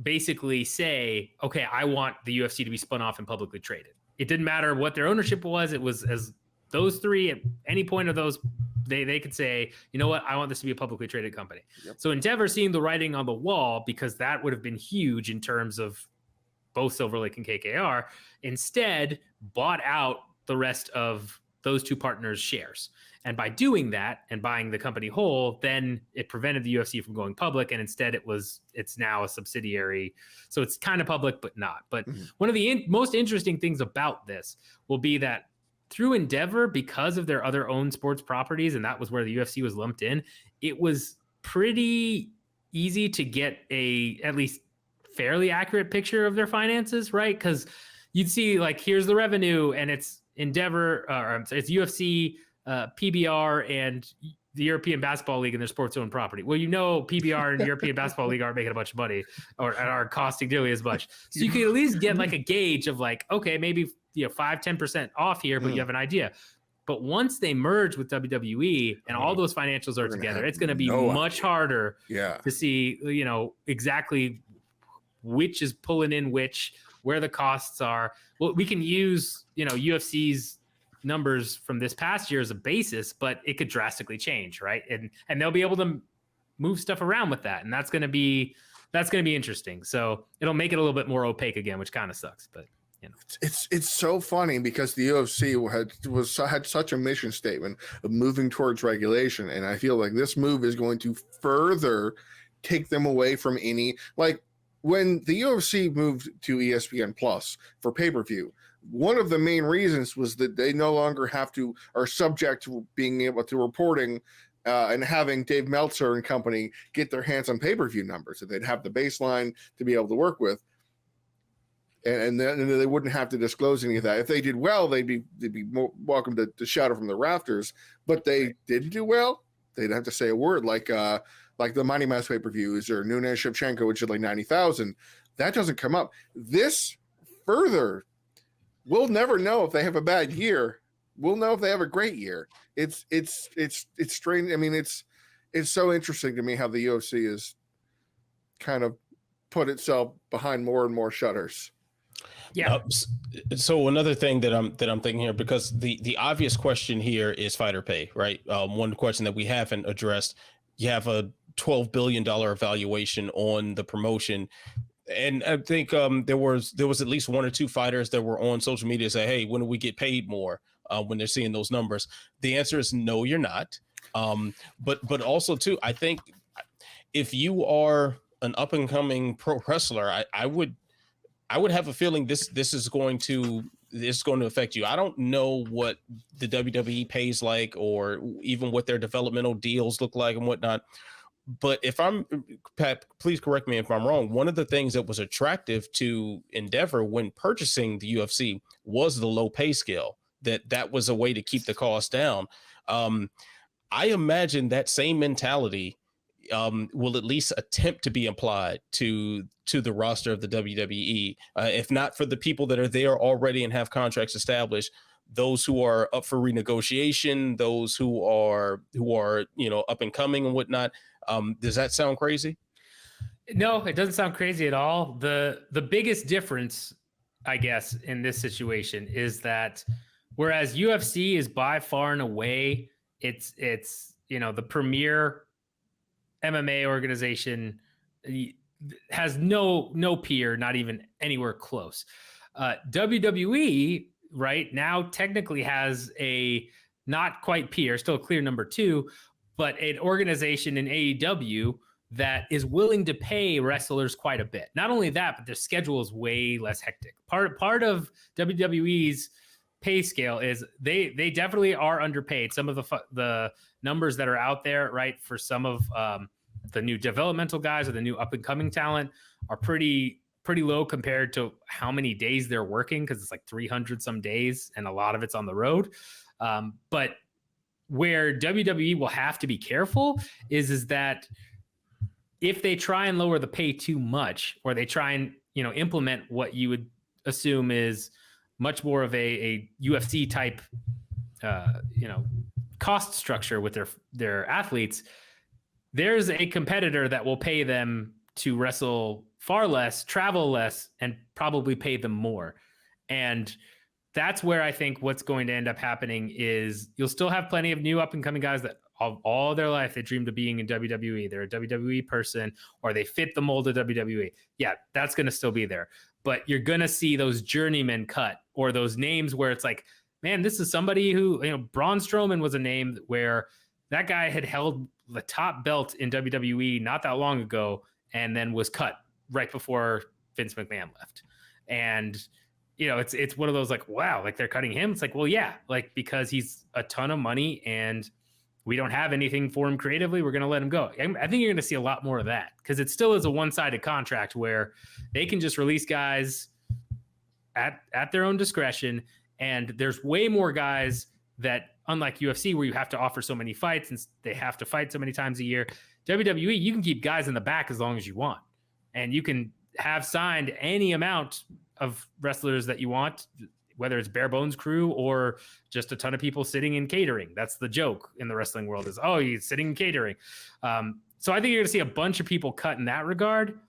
Speaker 3: basically say, okay, I want the UFC to be spun off and publicly traded. It didn't matter what their ownership was. It was as those three at any point of those, they could say, you know what, I want this to be a publicly traded company. Yep. So Endeavor, seeing the writing on the wall, because that would have been huge in terms of both Silver Lake and KKR, instead bought out the rest of those two partners' shares. And by doing that and buying the company whole, then it prevented the UFC from going public. And instead it's now a subsidiary. So it's kind of public, but not. But one of the most interesting things about this will be that through Endeavor, because of their other owned sports properties, and that was where the UFC was lumped in, it was pretty easy to get a at least fairly accurate picture of their finances, right? Because you'd see like, here's the revenue, and it's Endeavor, it's UFC, PBR, and the European Basketball League and their sports-owned property. Well, PBR and European Basketball League aren't making a bunch of money or are costing nearly as much. So you can at least get like a gauge of like, okay, maybe 5-10% off here, but you have an idea. But once they merge with WWE and all those financials are together, it's going to be much harder to see, exactly which is pulling in which, where the costs are. Well, we can use, UFC's numbers from this past year as a basis, but it could drastically change, right? And they'll be able to move stuff around with that, and that's going to be interesting. So it'll make it a little bit more opaque again, which kind of sucks, but
Speaker 5: it's so funny because the UFC had such a mission statement of moving towards regulation, and I feel like this move is going to further take them away from any, like, when the UFC moved to ESPN Plus for pay-per-view, one of the main reasons was that they no longer are subject to being able to reporting and having Dave Meltzer and company get their hands on pay-per-view numbers. So they'd have the baseline to be able to work with, and then they wouldn't have to disclose any of that. If they did well, they'd be more welcome to shout it from the rafters. But they didn't do well, they'd have to say a word like the Mighty Mouse pay-per-views or Nunes Shevchenko, which is like 90,000. That doesn't come up. This further, we'll never know if they have a bad year. We'll know if they have a great year. It's strange. I mean, it's so interesting to me how the UFC is kind of put itself behind more and more shutters.
Speaker 3: Yeah.
Speaker 2: So another thing that I'm thinking here, because the obvious question here is fighter pay, right? One question that we haven't addressed. You have a $12 billion valuation on the promotion. And I think there was at least one or two fighters that were on social media say, hey, when do we get paid more? when they're seeing those numbers? The answer is no, you're not. But also too, I think if you are an up and coming pro wrestler, I would have a feeling this is going to affect you. I don't know what the WWE pays like, or even what their developmental deals look like and whatnot. But if I'm, Pat, please correct me if I'm wrong. One of the things that was attractive to Endeavor when purchasing the UFC was the low pay scale. That was a way to keep the cost down. I imagine that same mentality will at least attempt to be applied to the roster of the WWE. If not for the people that are there already and have contracts established, those who are up for renegotiation, those who are up and coming and whatnot. Does that sound crazy?
Speaker 3: No, it doesn't sound crazy at all. The biggest difference, I guess, in this situation is that whereas UFC is by far and away it's the premier MMA organization, has no peer, not even anywhere close. WWE right now technically has a not quite peer, still a clear number 2, but an organization in AEW that is willing to pay wrestlers quite a bit. Not only that, but their schedule is way less hectic. Part of WWE's pay scale is they definitely are underpaid. Some of the numbers that are out there, right, for some of the new developmental guys or the new up and coming talent are pretty low compared to how many days they're working, because it's like 300 some days and a lot of it's on the road. But where WWE will have to be careful is that if they try and lower the pay too much, or they try and implement what you would assume is much more of a UFC type cost structure with their athletes, there's a competitor that will pay them to wrestle far less, travel less, and probably pay them more. And that's where I think what's going to end up happening is you'll still have plenty of new up and coming guys that all their life they dreamed of being in WWE. They're a WWE person, or they fit the mold of WWE. Yeah, that's going to still be there. But you're going to see those journeymen cut, or those names where it's like, man, this is somebody who, Braun Strowman was a name where that guy had held the top belt in WWE not that long ago, and then was cut right before Vince McMahon left. And, it's one of those like, wow, like they're cutting him. It's like, well, yeah, like, because he's a ton of money and we don't have anything for him creatively, we're going to let him go. I think you're going to see a lot more of that, because it still is a one-sided contract where they can just release guys at their own discretion. And there's way more guys that, unlike UFC, where you have to offer so many fights and they have to fight so many times a year, WWE, you can keep guys in the back as long as you want. And you can have signed any amount of wrestlers that you want, whether it's bare bones crew or just a ton of people sitting in catering. That's the joke in the wrestling world is, oh, he's sitting in catering. So I think you're going to see a bunch of people cut in that regard.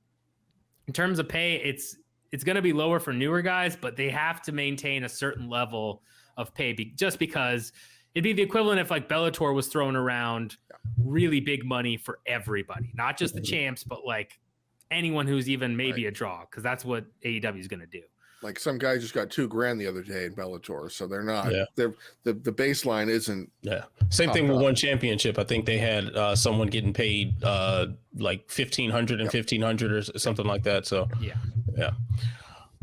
Speaker 3: In terms of pay, it's going to be lower for newer guys, but they have to maintain a certain level of pay just because it'd be the equivalent if like Bellator was throwing around really big money for everybody, not just the champs, but like anyone who's even maybe a draw, because that's what AEW is going to do.
Speaker 5: Like some guy just got $2,000 the other day in Bellator, so they're not. Yeah. The baseline isn't.
Speaker 2: Yeah. Same thing with one championship. I think they had someone getting paid like $1,500 and $1,500 or something like that. So yeah.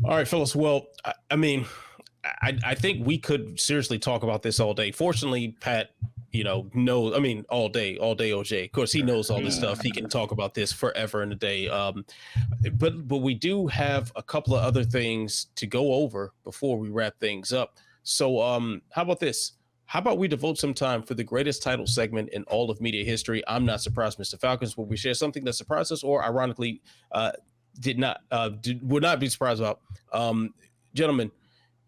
Speaker 2: All right, fellas. Well, I mean, I think we could seriously talk about this all day. Fortunately, Pat, knows, I mean, all day, OJ. Of course, he knows all this stuff. He can talk about this forever and a day. But we do have a couple of other things to go over before we wrap things up. So how about this? How about we devote some time for the greatest title segment in all of media history? I'm Not Surprised, Mr. Falcons, where we share something that surprised us or ironically would not be surprised about. Gentlemen,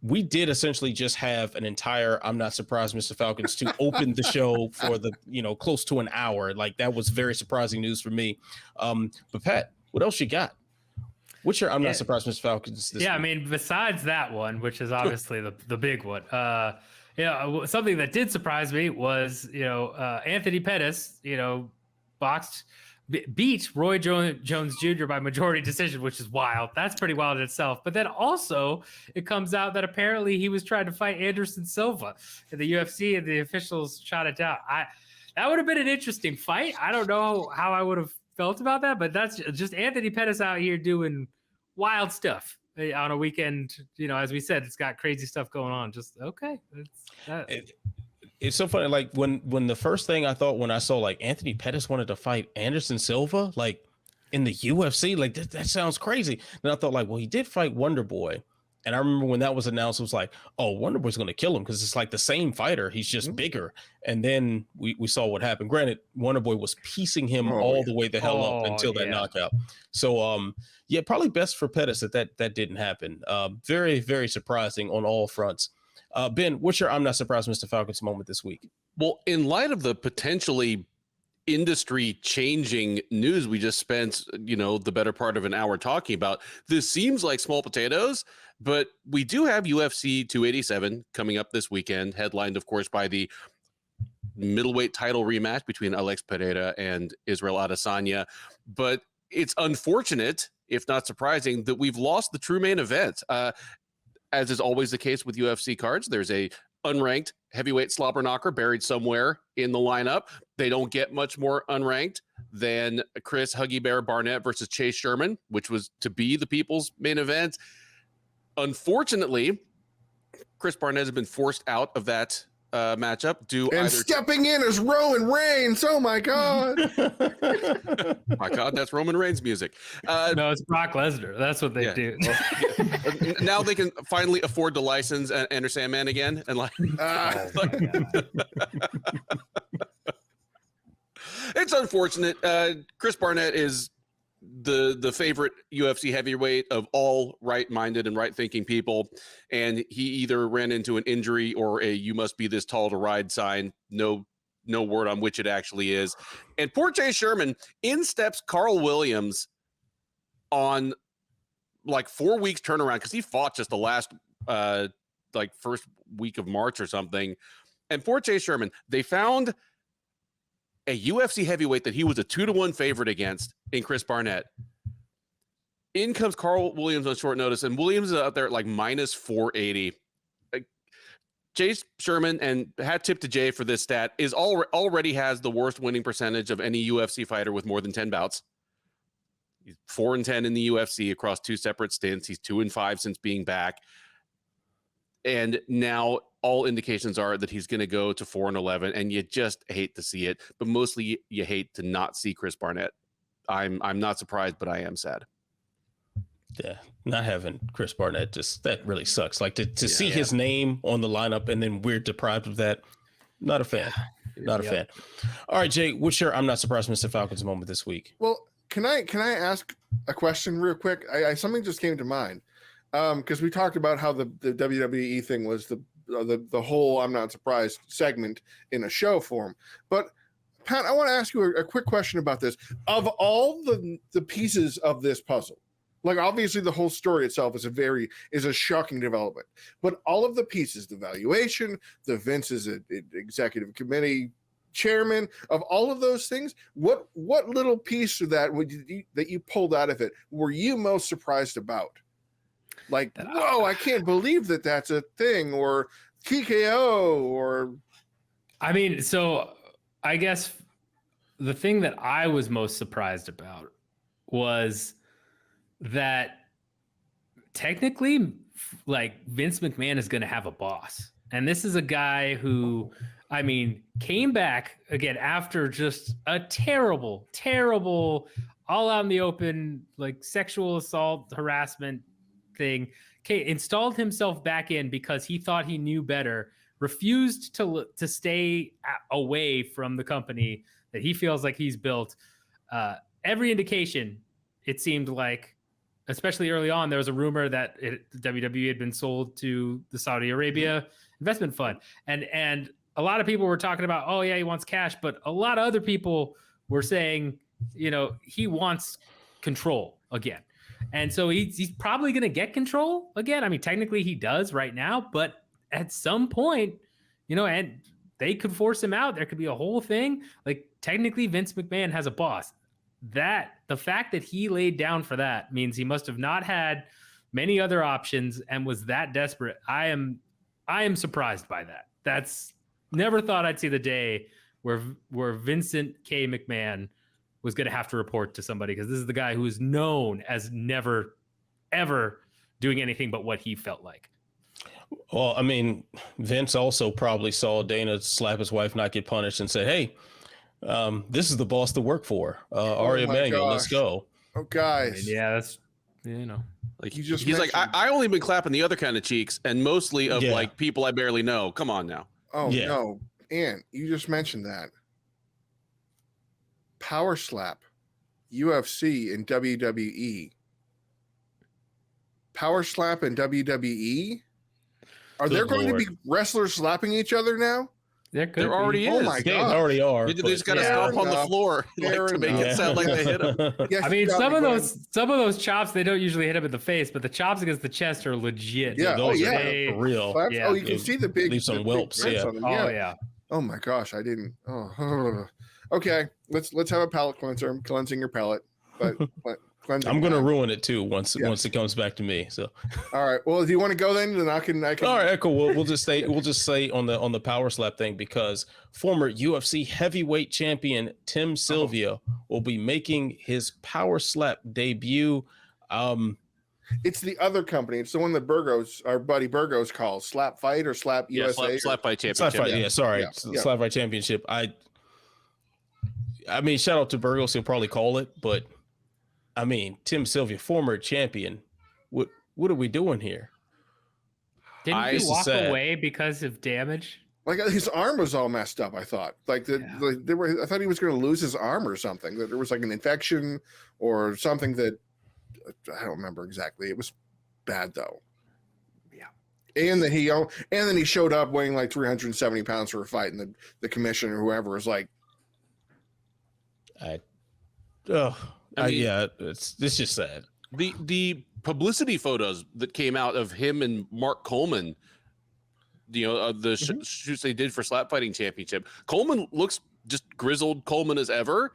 Speaker 2: we did essentially just have an entire I'm Not Surprised, Mr. Falcons to open the show for the, close to an hour. Like, that was very surprising news for me. But Pat, what else you got? What's your I'm Not Surprised, Mr. Falcons this week?
Speaker 3: I mean, besides that one, which is obviously the big one, something that did surprise me was, Anthony Pettis, boxed beat Roy Jones Jr. by majority decision, which is wild. That's pretty wild in itself. But then also it comes out that apparently he was trying to fight Anderson Silva in the UFC and the officials shot it down. That would have been an interesting fight. I don't know how I would have felt about that, but that's just Anthony Pettis out here doing wild stuff on a weekend. As we said, it's got crazy stuff going on. Just okay.
Speaker 2: It's so funny. Like when the first thing I thought when I saw like Anthony Pettis wanted to fight Anderson Silva, like in the UFC, like that sounds crazy. Then I thought like, well, he did fight Wonder Boy. And I remember when that was announced, it was like, oh, Wonder Boy's going to kill him because it's like the same fighter. He's just bigger. And then we saw what happened. Granted, Wonder Boy was piecing him all the way the hell up until that knockout. So, yeah, probably best for Pettis that didn't happen. Very, very surprising on all fronts. Ben, what's your I'm not surprised Mr. Falcons moment this week?
Speaker 4: Well, in light of the potentially industry changing news we just spent, the better part of an hour talking about, this seems like small potatoes, but we do have UFC 287 coming up this weekend, headlined, of course, by the middleweight title rematch between Alex Pereira and Israel Adesanya. But it's unfortunate, if not surprising, that we've lost the true main event. As is always the case with UFC cards, there's a unranked heavyweight slobber knocker buried somewhere in the lineup. They don't get much more unranked than Chris Huggy Bear Barnett versus Chase Sherman, which was to be the people's main event. Unfortunately, Chris Barnett has been forced out of that matchup
Speaker 5: stepping in as Roman Reigns. Oh my God.
Speaker 4: My God, that's Roman Reigns music.
Speaker 3: No, it's Brock Lesnar. That's what they do.
Speaker 4: Well, now they can finally afford to license Enter Sandman again. And it's unfortunate. Chris Barnett is the favorite UFC heavyweight of all right-minded and right-thinking people, and he either ran into an injury or a "you must be this tall to ride" sign. No word on which it actually is. And poor Chase Sherman, in steps Carl Williams on like 4 weeks turnaround, because he fought just the last first week of March or something. And poor Chase Sherman, they found a UFC heavyweight that he was a 2-1 favorite against in Chris Barnett. In comes Carl Williams on short notice, and Williams is out there at like minus 480. Chase Sherman, and hat tip to Jay for this stat, is already has the worst winning percentage of any UFC fighter with more than 10 bouts. He's 4-10 in the UFC across 2 separate stints. He's 2-5 since being back. And now all indications are that he's going to go to 4-11, and you just hate to see it, but mostly you hate to not see Chris Barnett. I'm not surprised, but I am sad.
Speaker 2: Yeah, not having Chris Barnett, that really sucks. Like to see his name on the lineup and then we're deprived of that. Not a fan. Not a fan. All right, Jay, what's your I'm not surprised Mr. Falcons moment this week?
Speaker 5: Well, can I ask a question real quick? Something just came to mind. Because we talked about how the WWE thing was the whole I'm not surprised segment in a show form. But Pat, I want to ask you a quick question about this. Of all the pieces of this puzzle, like obviously the whole story itself is a shocking development, but all of the pieces, the valuation, the Vince's executive committee chairman, of all of those things, what little piece of that that you pulled out of it were you most surprised about? Like, whoa, I can't believe that's a thing, or TKO, or...
Speaker 3: I mean, so I guess the thing that I was most surprised about was that technically, like, Vince McMahon is going to have a boss. And this is a guy who, I mean, came back again after just a terrible, all out in the open, like, sexual assault, harassment thing. Okay, installed himself back in because he thought he knew better, refused to stay away from the company that he feels like he's built. Every indication, it seemed like, especially early on, there was a rumor that WWE had been sold to the Saudi Arabia investment fund, and a lot of people were talking about, oh yeah, he wants cash, but a lot of other people were saying, he wants control again. And so he's probably going to get control again. I mean, technically he does right now, but at some point, and they could force him out. There could be a whole thing. Like, technically Vince McMahon has a boss. the fact that he laid down for that means he must have not had many other options and was that desperate. I am surprised by that. That's never thought I'd see the day where Vincent K. McMahon was going to have to report to somebody, because this is the guy who is known as never, ever doing anything but what he felt like.
Speaker 2: Well, I mean, Vince also probably saw Dana slap his wife, not get punished, and said, "Hey, this is the boss to work for. Ari Emanuel, let's go."
Speaker 5: Oh, guys.
Speaker 3: I mean, yeah, that's,
Speaker 4: Like
Speaker 5: You just
Speaker 4: he's like,
Speaker 5: mentioned-
Speaker 4: I only been clapping the other kind of cheeks, and mostly of like people I barely know. Come on now.
Speaker 5: Oh,
Speaker 2: Yeah.
Speaker 5: no. And you just mentioned that. Power slap, UFC and WWE. Power slap and WWE? Are
Speaker 2: Good
Speaker 5: there going
Speaker 2: Lord.
Speaker 5: to be wrestlers slapping each other now?
Speaker 4: There already
Speaker 5: Oh
Speaker 4: is.
Speaker 5: my
Speaker 2: They
Speaker 5: God.
Speaker 2: already are.
Speaker 4: They just got to
Speaker 3: Yeah.
Speaker 4: stomp on the
Speaker 5: Fair
Speaker 4: floor
Speaker 5: Fair
Speaker 4: to make
Speaker 5: enough.
Speaker 4: it sound like they hit him.
Speaker 5: Yes,
Speaker 3: I
Speaker 5: you
Speaker 3: mean,
Speaker 5: got
Speaker 3: some
Speaker 5: me,
Speaker 3: of
Speaker 5: Glenn.
Speaker 3: those chops, they don't usually hit him in the face, but the chops against the chest are legit.
Speaker 5: Yeah, oh,
Speaker 2: those
Speaker 5: yeah.
Speaker 2: are for real.
Speaker 5: Slaps?
Speaker 3: Yeah.
Speaker 5: Oh, you can see the big
Speaker 2: Leave some
Speaker 5: the big
Speaker 2: whelps,
Speaker 5: prints
Speaker 2: yeah.
Speaker 5: on them,
Speaker 3: Oh yeah.
Speaker 5: Oh my gosh, I didn't. Oh, okay. Let's have a palate cleanser. I'm cleansing your palate, but cleansing.
Speaker 2: I'm gonna
Speaker 5: time.
Speaker 2: ruin it too once
Speaker 5: Yeah.
Speaker 2: it comes back to me. So
Speaker 5: All right. Well, if you want to go then I can.
Speaker 2: all right, cool. We'll just say on the power slap thing, because former UFC heavyweight champion Tim Sylvia will be making his power slap debut.
Speaker 5: It's the other company. It's the one that Burgos, our buddy Burgos, calls Slap Fight or Slap
Speaker 4: Yeah,
Speaker 5: USA.
Speaker 4: slap by
Speaker 2: Slap
Speaker 4: championship.
Speaker 2: fight, yeah, sorry,
Speaker 5: Yeah.
Speaker 2: slap fight championship. I mean, shout out to Burgos, he'll probably call it, but I mean, Tim Sylvia, former champion. What are we doing here?
Speaker 3: Didn't
Speaker 4: This
Speaker 3: he
Speaker 2: is
Speaker 3: walk
Speaker 2: sad.
Speaker 3: away because of damage?
Speaker 5: Like his arm was all messed up. I thought. Like I thought he was going to lose his arm or something. That there was like an infection or something that I don't remember exactly. It was bad though. Yeah. And then he showed up weighing like 370 pounds for a fight, and the commissioner, whoever, was like,
Speaker 2: yeah, it's just sad.
Speaker 4: The publicity photos that came out of him and Mark Coleman, the shoots they did for Slap Fighting Championship. Coleman looks just grizzled Coleman as ever.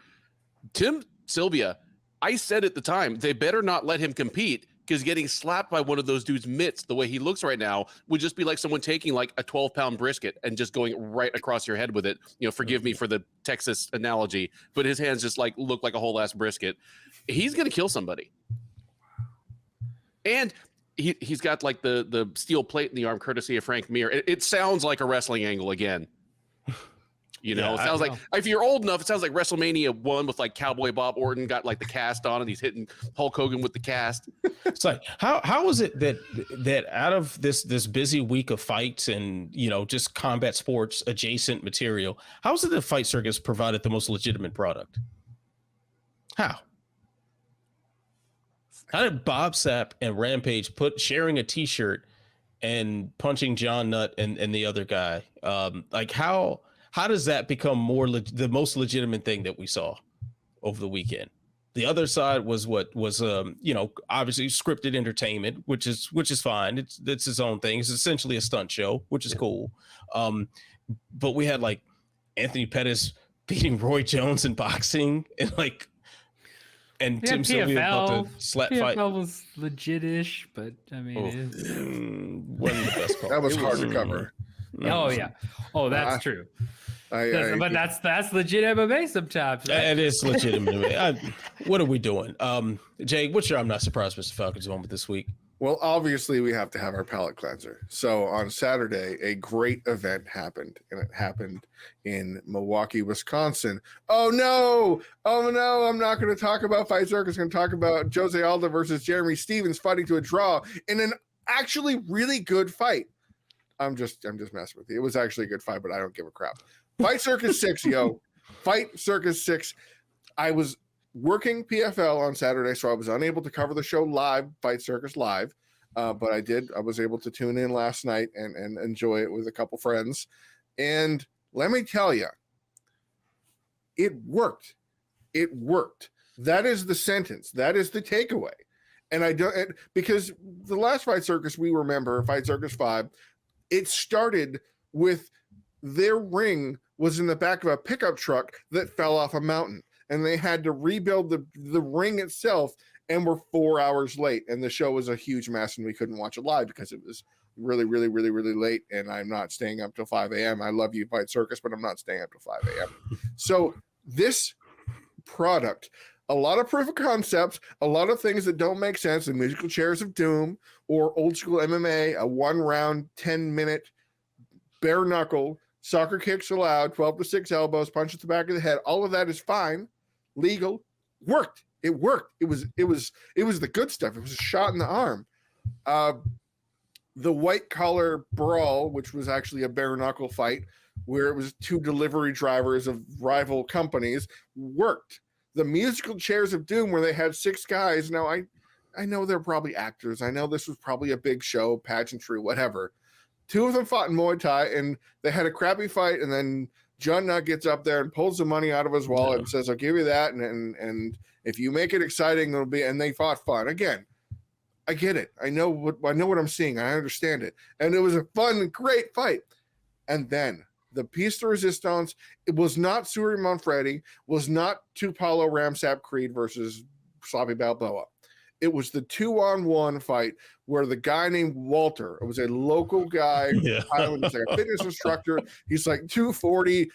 Speaker 4: Tim Sylvia, I said at the time, they better not let him compete, because getting slapped by one of those dudes' mitts the way he looks right now would just be like someone taking like a 12-pound brisket and just going right across your head with it. Forgive me for the Texas analogy, but his hands just like look like a whole ass brisket. He's gonna kill somebody. And he's got like the steel plate in the arm, courtesy of Frank Mir. It sounds like a wrestling angle again. It sounds like, if you're old enough, it sounds like WrestleMania 1 with like Cowboy Bob Orton got like the cast on, and he's hitting Hulk Hogan with the cast.
Speaker 2: It's like, how is it that out of this busy week of fights and just combat sports adjacent material, how is it that Fight Circus provided the most legitimate product? How did Bob Sapp and Rampage sharing a T-shirt and punching John Nutt and the other guy? How does that become the most legitimate thing that we saw over the weekend? The other side was obviously scripted entertainment, which is fine. It's its own thing. It's essentially a stunt show, which is cool. But we had like Anthony Pettis beating Roy Jones in boxing, and Tim Sylvia about to slap fight.
Speaker 3: PFL was legit-ish, but I mean,
Speaker 2: Wasn't the best call.
Speaker 5: that was hard to cover.
Speaker 3: oh yeah, that's true. But that's legit MMA sometimes. Right?
Speaker 2: It is legitimate. What are we doing? Jay, what's your I'm not surprised Mr. Falcon's moment this week?
Speaker 5: Well, obviously, we have to have our palate cleanser. So on Saturday, a great event happened, and it happened in Milwaukee, Wisconsin. Oh no! I'm not going to talk about Fight Circus. I'm going to talk about Jose Aldo versus Jeremy Stevens fighting to a draw in an actually really good fight. I'm just messing with you. It was actually a good fight, but I don't give a crap. Fight Circus 6, yo. Fight Circus 6. I was working PFL on Saturday, so I was unable to cover the show live, Fight Circus live. But I was able to tune in last night and enjoy it with a couple friends. And let me tell you, it worked. It worked. That is the sentence. That is the takeaway. And because the last Fight Circus we remember, Fight Circus 5, it started with their ring was in the back of a pickup truck that fell off a mountain. and they had to rebuild the ring itself, and we're 4 hours late. And the show was a huge mess, and we couldn't watch it live because it was really, really, really, really late. And I'm not staying up till 5 a.m. I love you, Fight Circus, but I'm not staying up till 5 a.m. So this product, a lot of proof of concepts, a lot of things that don't make sense, the musical chairs of doom or old school MMA, a 1 round, 10-minute bare knuckle, soccer kicks allowed, 12 to 6 elbows, punch at the back of the head. All of that is fine, legal, worked. It worked. It was the good stuff. It was a shot in the arm. The white collar brawl, which was actually a bare knuckle fight where it was 2 delivery drivers of rival companies, worked. The musical chairs of doom where they had 6 guys. Now I know they're probably actors. I know this was probably a big show, pageantry, whatever. 2 of them fought in Muay Thai and they had a crappy fight. And then John Nutt gets up there and pulls the money out of his wallet and says, I'll give you that. And if you make it exciting, it'll be, and they fought fun. Again, I get it. I know what I'm seeing. I understand it. And it was a fun, great fight. And then the piece de resistance, it was not Suri Manfredi, was not Tupalo Ramsap Creed versus Sloppy Balboa. It was the 2-on-1 fight where the guy named Walter, it was a local guy, he's like a fitness instructor. He's like 240,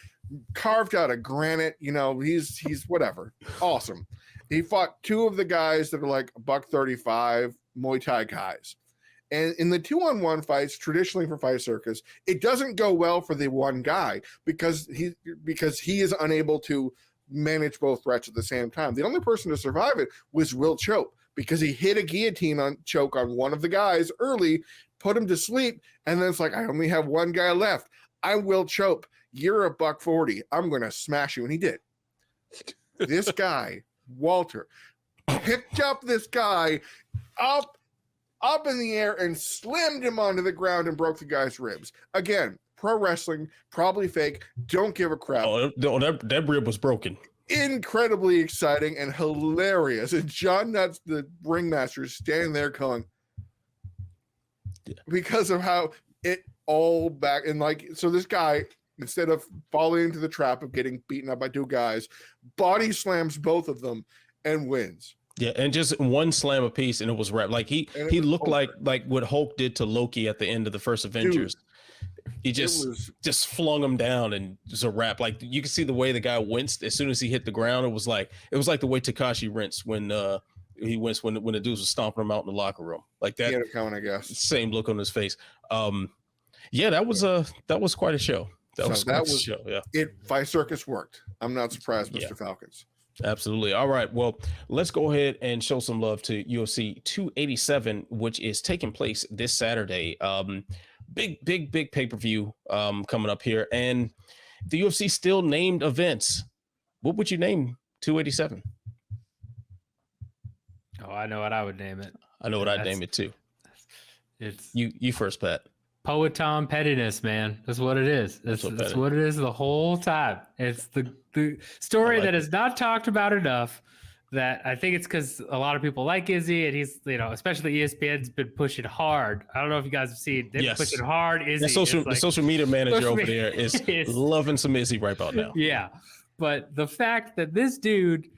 Speaker 5: carved out of granite. You know, he's whatever. Awesome. He fought 2 of the guys that are like $135 Muay Thai guys. And in the 2-on-1 fights, traditionally for Fight Circus, it doesn't go well for the one guy because he is unable to manage both threats at the same time. The only person to survive it was Will Chope because he hit a guillotine choke on one of the guys early, put him to sleep, and then it's like, I only have one guy left. I'm Will Chope. You're a $140. I'm going to smash you. And he did. This guy, Walter, picked up this guy up in the air and slammed him onto the ground and broke the guy's ribs. Again, pro wrestling, probably fake. Don't give a crap.
Speaker 2: Oh, that rib was broken.
Speaker 5: Incredibly exciting and hilarious. And John Nutt's the ringmaster is standing there going, because of how it all back and like, so this guy, instead of falling into the trap of getting beaten up by 2 guys, body slams both of them and wins.
Speaker 2: Yeah, and just one slam apiece, and it was wrapped. Like he looked like what Hulk did to Loki at the end of the first Avengers. Dude, he just flung him down, and just a wrap. Like you can see the way the guy winced as soon as he hit the ground. It was like the way Takashi winced when he winced when the dudes were stomping him out in the locker room. Like that.
Speaker 5: He had it coming, I guess.
Speaker 2: Same look on his face. Yeah, that was quite a show. That was a show. Yeah,
Speaker 5: Fight Circus worked. I'm not surprised, Mr. Falcons.
Speaker 2: Absolutely. All right. Well, let's go ahead and show some love to UFC 287, which is taking place this Saturday. Big pay-per-view coming up here. And the UFC still named events. What would you name 287?
Speaker 3: Oh, I know what I would name it.
Speaker 2: I know what I'd name it too.
Speaker 3: It's
Speaker 2: you first, Pat.
Speaker 3: Poatan Pettiness, man. That's what it is. That's what it is the whole time. It's the story that is not talked about enough. That I think it's because a lot of people like Izzy, and he's, especially ESPN's been pushing hard. I don't know if you guys have seen. They're pushing hard. Izzy,
Speaker 2: the social media manager over there is loving some Izzy right about now.
Speaker 3: Yeah, but the fact that this dude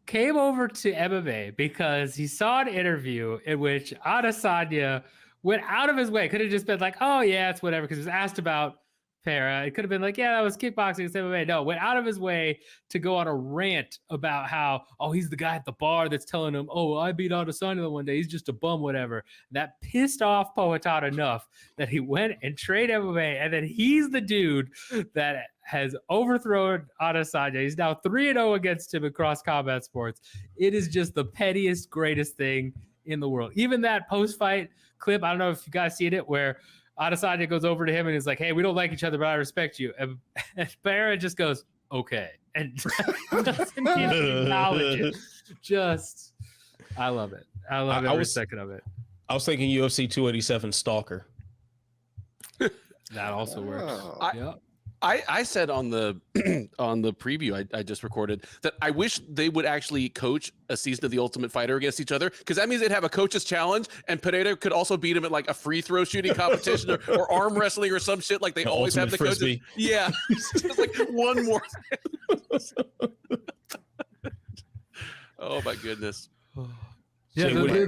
Speaker 3: came over to MMA because he saw an interview in which Adesanya went out of his way. Could have just been like, oh, yeah, it's whatever, because he was asked about Pereira. It could have been like, yeah, that was kickboxing. It's MMA. No, went out of his way to go on a rant about how, oh, he's the guy at the bar that's telling him, oh, I beat Adesanya one day. He's just a bum, whatever. That pissed off Poatan enough that he went and trained MMA, and then he's the dude that has overthrown Adesanya. He's now 3-0 against him in cross-combat sports. It is just the pettiest, greatest thing in the world. Even that post-fight clip, I don't know if you guys seen it, where Adesanya goes over to him and is like, hey, we don't like each other, but I respect you. And Pereira just goes, okay. And doesn't even acknowledge it. Just, I love it. I love every second of it.
Speaker 2: I was thinking UFC 287 Stalker.
Speaker 3: That also works.
Speaker 4: I said on the on the preview I just recorded that I wish they would actually coach a season of The Ultimate Fighter against each other, because that means they'd have a coach's challenge, and Pereira could also beat him at like a free throw shooting competition or arm wrestling or some shit, like they always have the coaches. Yeah, just like one more. Oh my goodness.
Speaker 3: Yeah,
Speaker 2: Jay, what do you-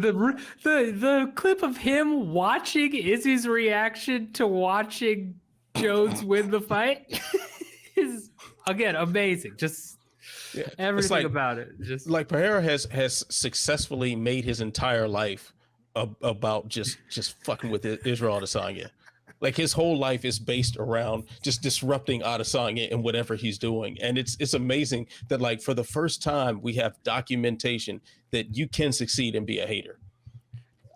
Speaker 3: the clip of him watching Izzy's reaction to watching Jones win the fight is again amazing. Just everything
Speaker 2: like-
Speaker 3: about it. Just
Speaker 2: like Pereira has successfully made his entire life about just fucking with Israel Adesanya. Like his whole life is based around just disrupting Adesanya and whatever he's doing. And it's amazing that like for the first time we have documentation that you can succeed and be a hater.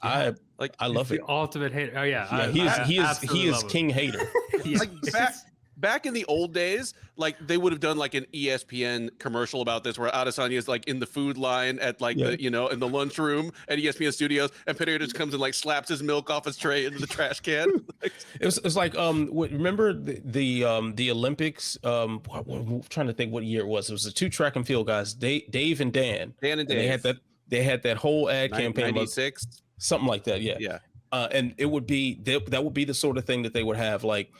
Speaker 2: I love
Speaker 3: the
Speaker 2: it.
Speaker 3: ultimate hater. Oh yeah,
Speaker 2: He is
Speaker 3: absolutely love him.
Speaker 2: king hater.
Speaker 3: Yeah.
Speaker 4: Like back in the old days, like they would have done like an ESPN commercial about this where Adesanya is like in the food line at like the, you know, in the lunchroom at ESPN studios, and Pereira just comes and like slaps his milk off his tray into the trash can. Like,
Speaker 2: It's like remember the Olympics? I'm trying to think what year it was. It was the two track and field guys, Dave and Dan.
Speaker 4: Dan and Dave.
Speaker 2: They had that whole ad campaign,
Speaker 4: 96,
Speaker 2: something like that. Yeah. And it would be that would be the sort of thing that they would have. Like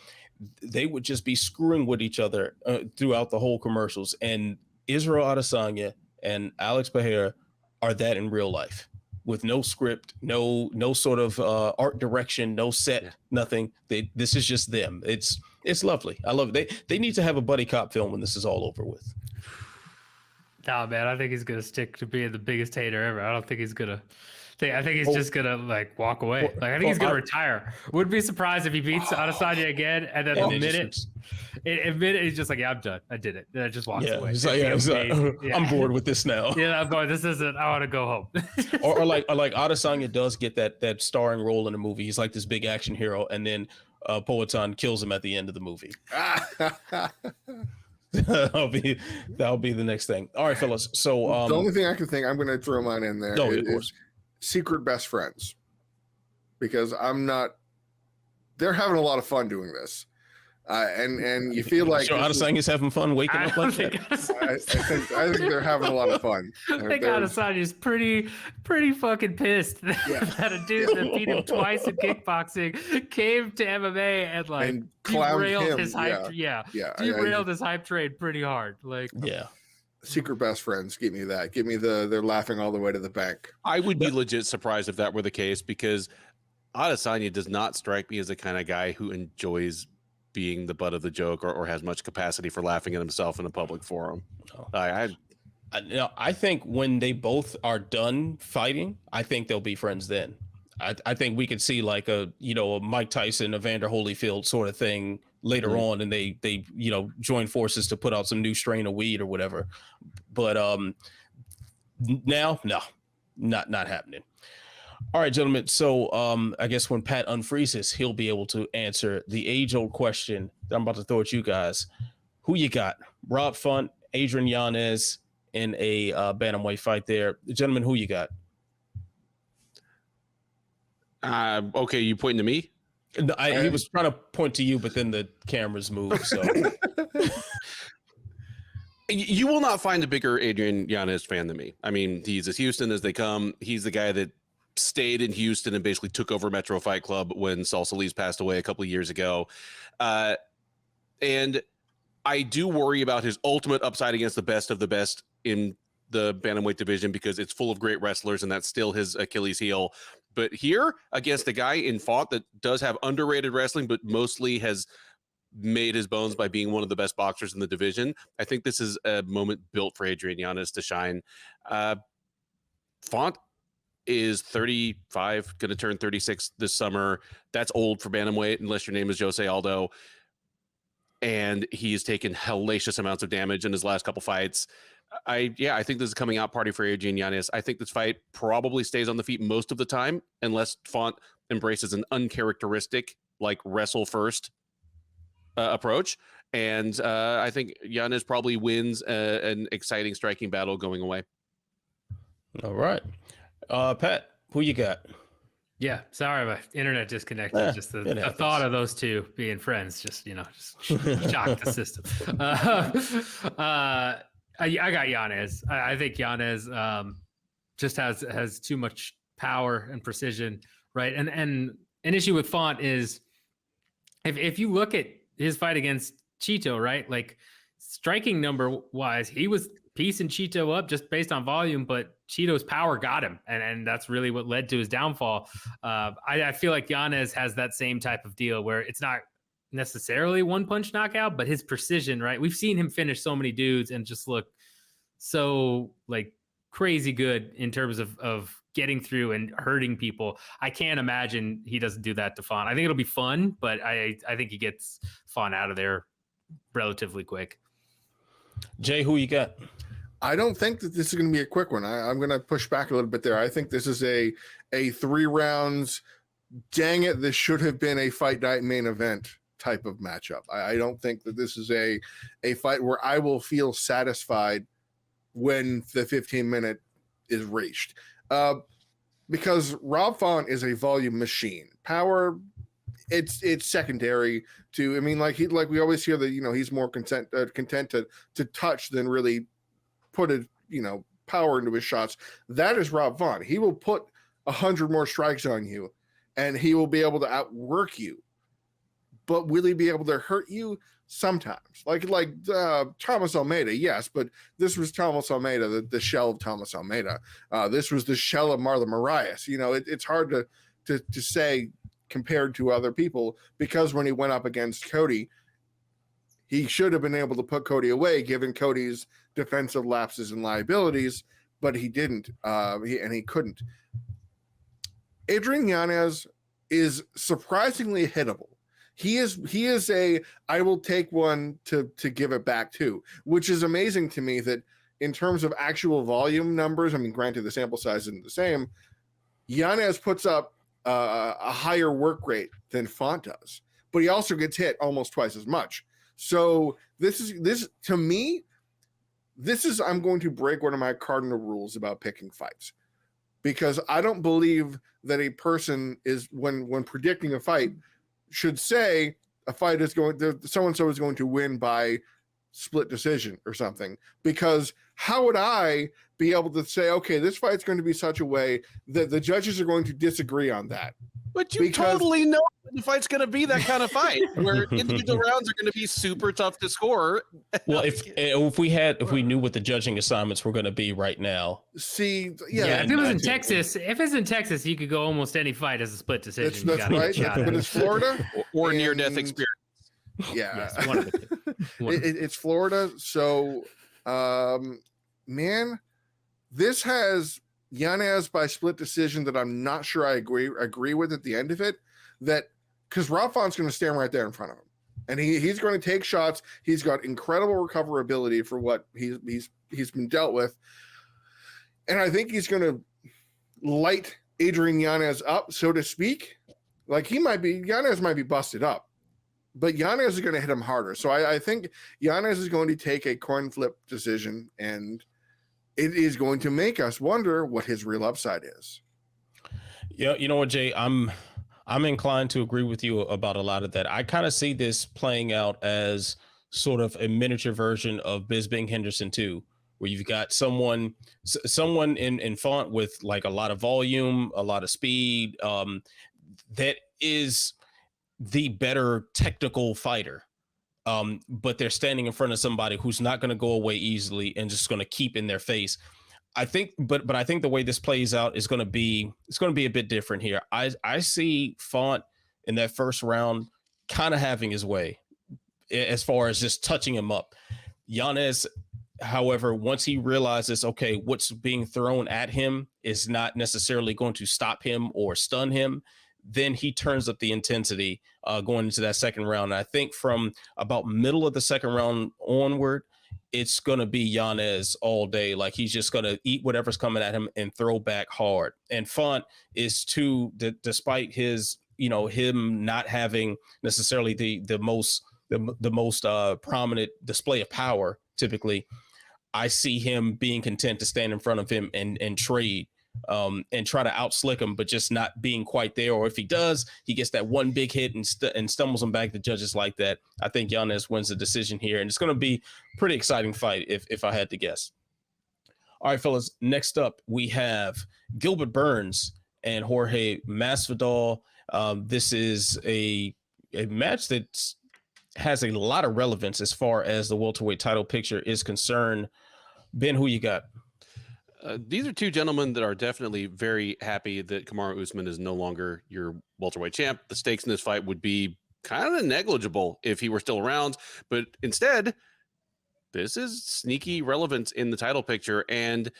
Speaker 2: they would just be screwing with each other throughout the whole commercials. And Israel Adesanya and Alex Pereira are that in real life, with no script, no sort of art direction, no set, nothing. This is just them. It's lovely. I love it. They need to have a buddy cop film when this is all over with.
Speaker 3: Nah, man, I think he's gonna stick to being the biggest hater ever. I don't think he's gonna. I think he's just gonna like walk away. Like I think he's gonna retire. Wouldn't be surprised if he beats Adesanya again, and then the minute he's just like, yeah, I'm done. I did it. And I just walks away.
Speaker 2: He's like, I'm bored with this now.
Speaker 3: Yeah, I'm going. This isn't. I want to go home.
Speaker 2: or like Adesanya does get that starring role in a movie. He's like this big action hero, and then Poatan kills him at the end of the movie. that'll be the next thing. All right, fellas. So
Speaker 5: the only thing I can think, I'm going to throw mine in there, is secret best friends, because they're having a lot of fun doing this, and you feel like
Speaker 2: Adesanya's having fun waking up like that.
Speaker 5: I think they're having a lot of fun.
Speaker 3: I think Adesanya's pretty fucking pissed that a dude that beat him twice in kickboxing came to MMA and derailed his hype. Derailed his hype train pretty hard. Like
Speaker 5: secret best friends. Give me that. Give me they're laughing all the way to the bank.
Speaker 4: I would be legit surprised if that were the case, because Adesanya does not strike me as the kind of guy who enjoys being the butt of the joke or has much capacity for laughing at himself in a public forum.
Speaker 2: I think when they both are done fighting, I think they'll be friends then. I think we could see like a Mike Tyson, Evander Holyfield sort of thing later on, and they join forces to put out some new strain of weed or whatever. But now, no, not happening. All right, gentlemen. So I guess when Pat unfreezes, he'll be able to answer the age-old question that I'm about to throw at you guys. Who you got? Rob Font, Adrian Yanez in a bantamweight fight there. Gentlemen, who you got?
Speaker 4: Okay, you pointing to me?
Speaker 2: No, he was trying to point to you, but then the cameras moved. So
Speaker 4: you will not find a bigger Adrian Yanez fan than me. I mean, he's as Houston as they come. He's the guy that stayed in Houston and basically took over Metro Fight Club when Saul Solis passed away a couple of years ago. And I do worry about his ultimate upside against the best of the best in the bantamweight division, because it's full of great wrestlers and that's still his Achilles heel. But here against a guy in Font that does have underrated wrestling, but mostly has made his bones by being one of the best boxers in the division, I think this is a moment built for Adrian Yanez to shine. Font is 35, going to turn 36 this summer. That's old for bantamweight, unless your name is Jose Aldo. And he's taken hellacious amounts of damage in his last couple fights. I think this is a coming out party for Adrian Yanez. I think this fight probably stays on the feet most of the time, unless Font embraces an uncharacteristic, like wrestle first approach. And I think Yanez probably wins an exciting striking battle going away.
Speaker 2: All right. Pat, who you got?
Speaker 3: Yeah, sorry, my internet disconnected. Just the thought of those two being friends, just shocked the system. I got Yanez. I think Yanez just has too much power and precision, right? And an issue with Font is if you look at his fight against Chito, right? Like striking number wise, he was piecing Cheeto up just based on volume, but Cheeto's power got him, and that's really what led to his downfall. I feel like Yanez has that same type of deal where it's not necessarily one punch knockout, but his precision, right? We've seen him finish so many dudes and just look so like crazy good in terms of getting through and hurting people. I can't imagine he doesn't do that to Font. I think it'll be fun, but I think he gets Font out of there relatively quick.
Speaker 2: Jay, who you got?
Speaker 5: I don't think that this is going to be a quick one. I'm going to push back a little bit there. I think this is a 3 rounds. Dang it, this should have been a Fight Night main event type of matchup. I don't think that this is a fight where I will feel satisfied when the 15-minute is reached. Because Rob Font is a volume machine. Power, it's secondary to. I mean, like we always hear that he's more content to touch than really put power into his shots. That is Rob Font. He will put 100 more strikes on you, and he will be able to outwork you. But will he be able to hurt you? Sometimes, like Thomas Almeida, yes, but this was Thomas Almeida, the shell of Thomas Almeida. This was the shell of Marlon Moraes. It's hard to say compared to other people, because when he went up against Cody, he should have been able to put Cody away, given Cody's defensive lapses and liabilities, but he didn't, and he couldn't. Adrian Yanez is surprisingly hittable. He is I will take one to give it back to, which is amazing to me that in terms of actual volume numbers, I mean, granted the sample size isn't the same, Yanez puts up a higher work rate than Font does, but he also gets hit almost twice as much. So this to me, I'm going to break one of my cardinal rules about picking fights, because I don't believe that a person is when predicting a fight should say a fight is so-and-so is going to win by split decision or something, because how would I be able to say, okay, this fight's going to be such a way that the judges are going to disagree on that?
Speaker 4: But you totally know the fight's going to be that kind of fight where individual rounds are going to be super tough to score.
Speaker 2: Well, if we knew what the judging assignments were going to be right now.
Speaker 5: See,
Speaker 3: yeah. If it's in Texas, you could go almost any fight as a split decision.
Speaker 5: That's right. But it's Florida
Speaker 4: or near death experience.
Speaker 5: Yeah,
Speaker 3: yes, one of the two.
Speaker 5: It's Florida. So, man, this has Yanez by split decision that I'm not sure I agree with at the end of it. That because Rob Font's going to stand right there in front of him, and he's going to take shots. He's got incredible recoverability for what he's been dealt with, and I think he's going to light Adrian Yanez up, so to speak. Like Yanez might be busted up, but Yanez is going to hit him harder. So I think Yanez is going to take a coin flip decision, and it is going to make us wonder what his real upside is.
Speaker 2: Yeah, you know what, Jay? I'm inclined to agree with you about a lot of that. I kind of see this playing out as sort of a miniature version of Bisping Henderson 2, where you've got someone in Font with like a lot of volume, a lot of speed, that is the better technical fighter. But they're standing in front of somebody who's not going to go away easily and just going to keep in their face. I think, but I think the way this plays out is going to be a bit different here. I see Font in that first round kind of having his way as far as just touching him up. Yanez, however, once he realizes, okay, what's being thrown at him is not necessarily going to stop him or stun him, then he turns up the intensity going into that second round. And I think from about middle of the second round onward, it's going to be Yanez all day. Like he's just going to eat whatever's coming at him and throw back hard. And Font is too, despite his, him not having necessarily the most prominent display of power, typically, I see him being content to stand in front of him and trade. And try to outslick him, but just not being quite there. Or if he does, he gets that one big hit and stumbles him back. The judges like that. I think Yanez wins the decision here, and it's going to be a pretty exciting fight if I had to guess. All right, fellas. Next up, we have Gilbert Burns and Jorge Masvidal. This is a match that has a lot of relevance as far as the welterweight title picture is concerned. Ben, who you got?
Speaker 4: These are two gentlemen that are definitely very happy that Kamaru Usman is no longer your welterweight champ. The stakes in this fight would be kind of negligible if he were still around, but instead, this is sneaky relevance in the title picture, and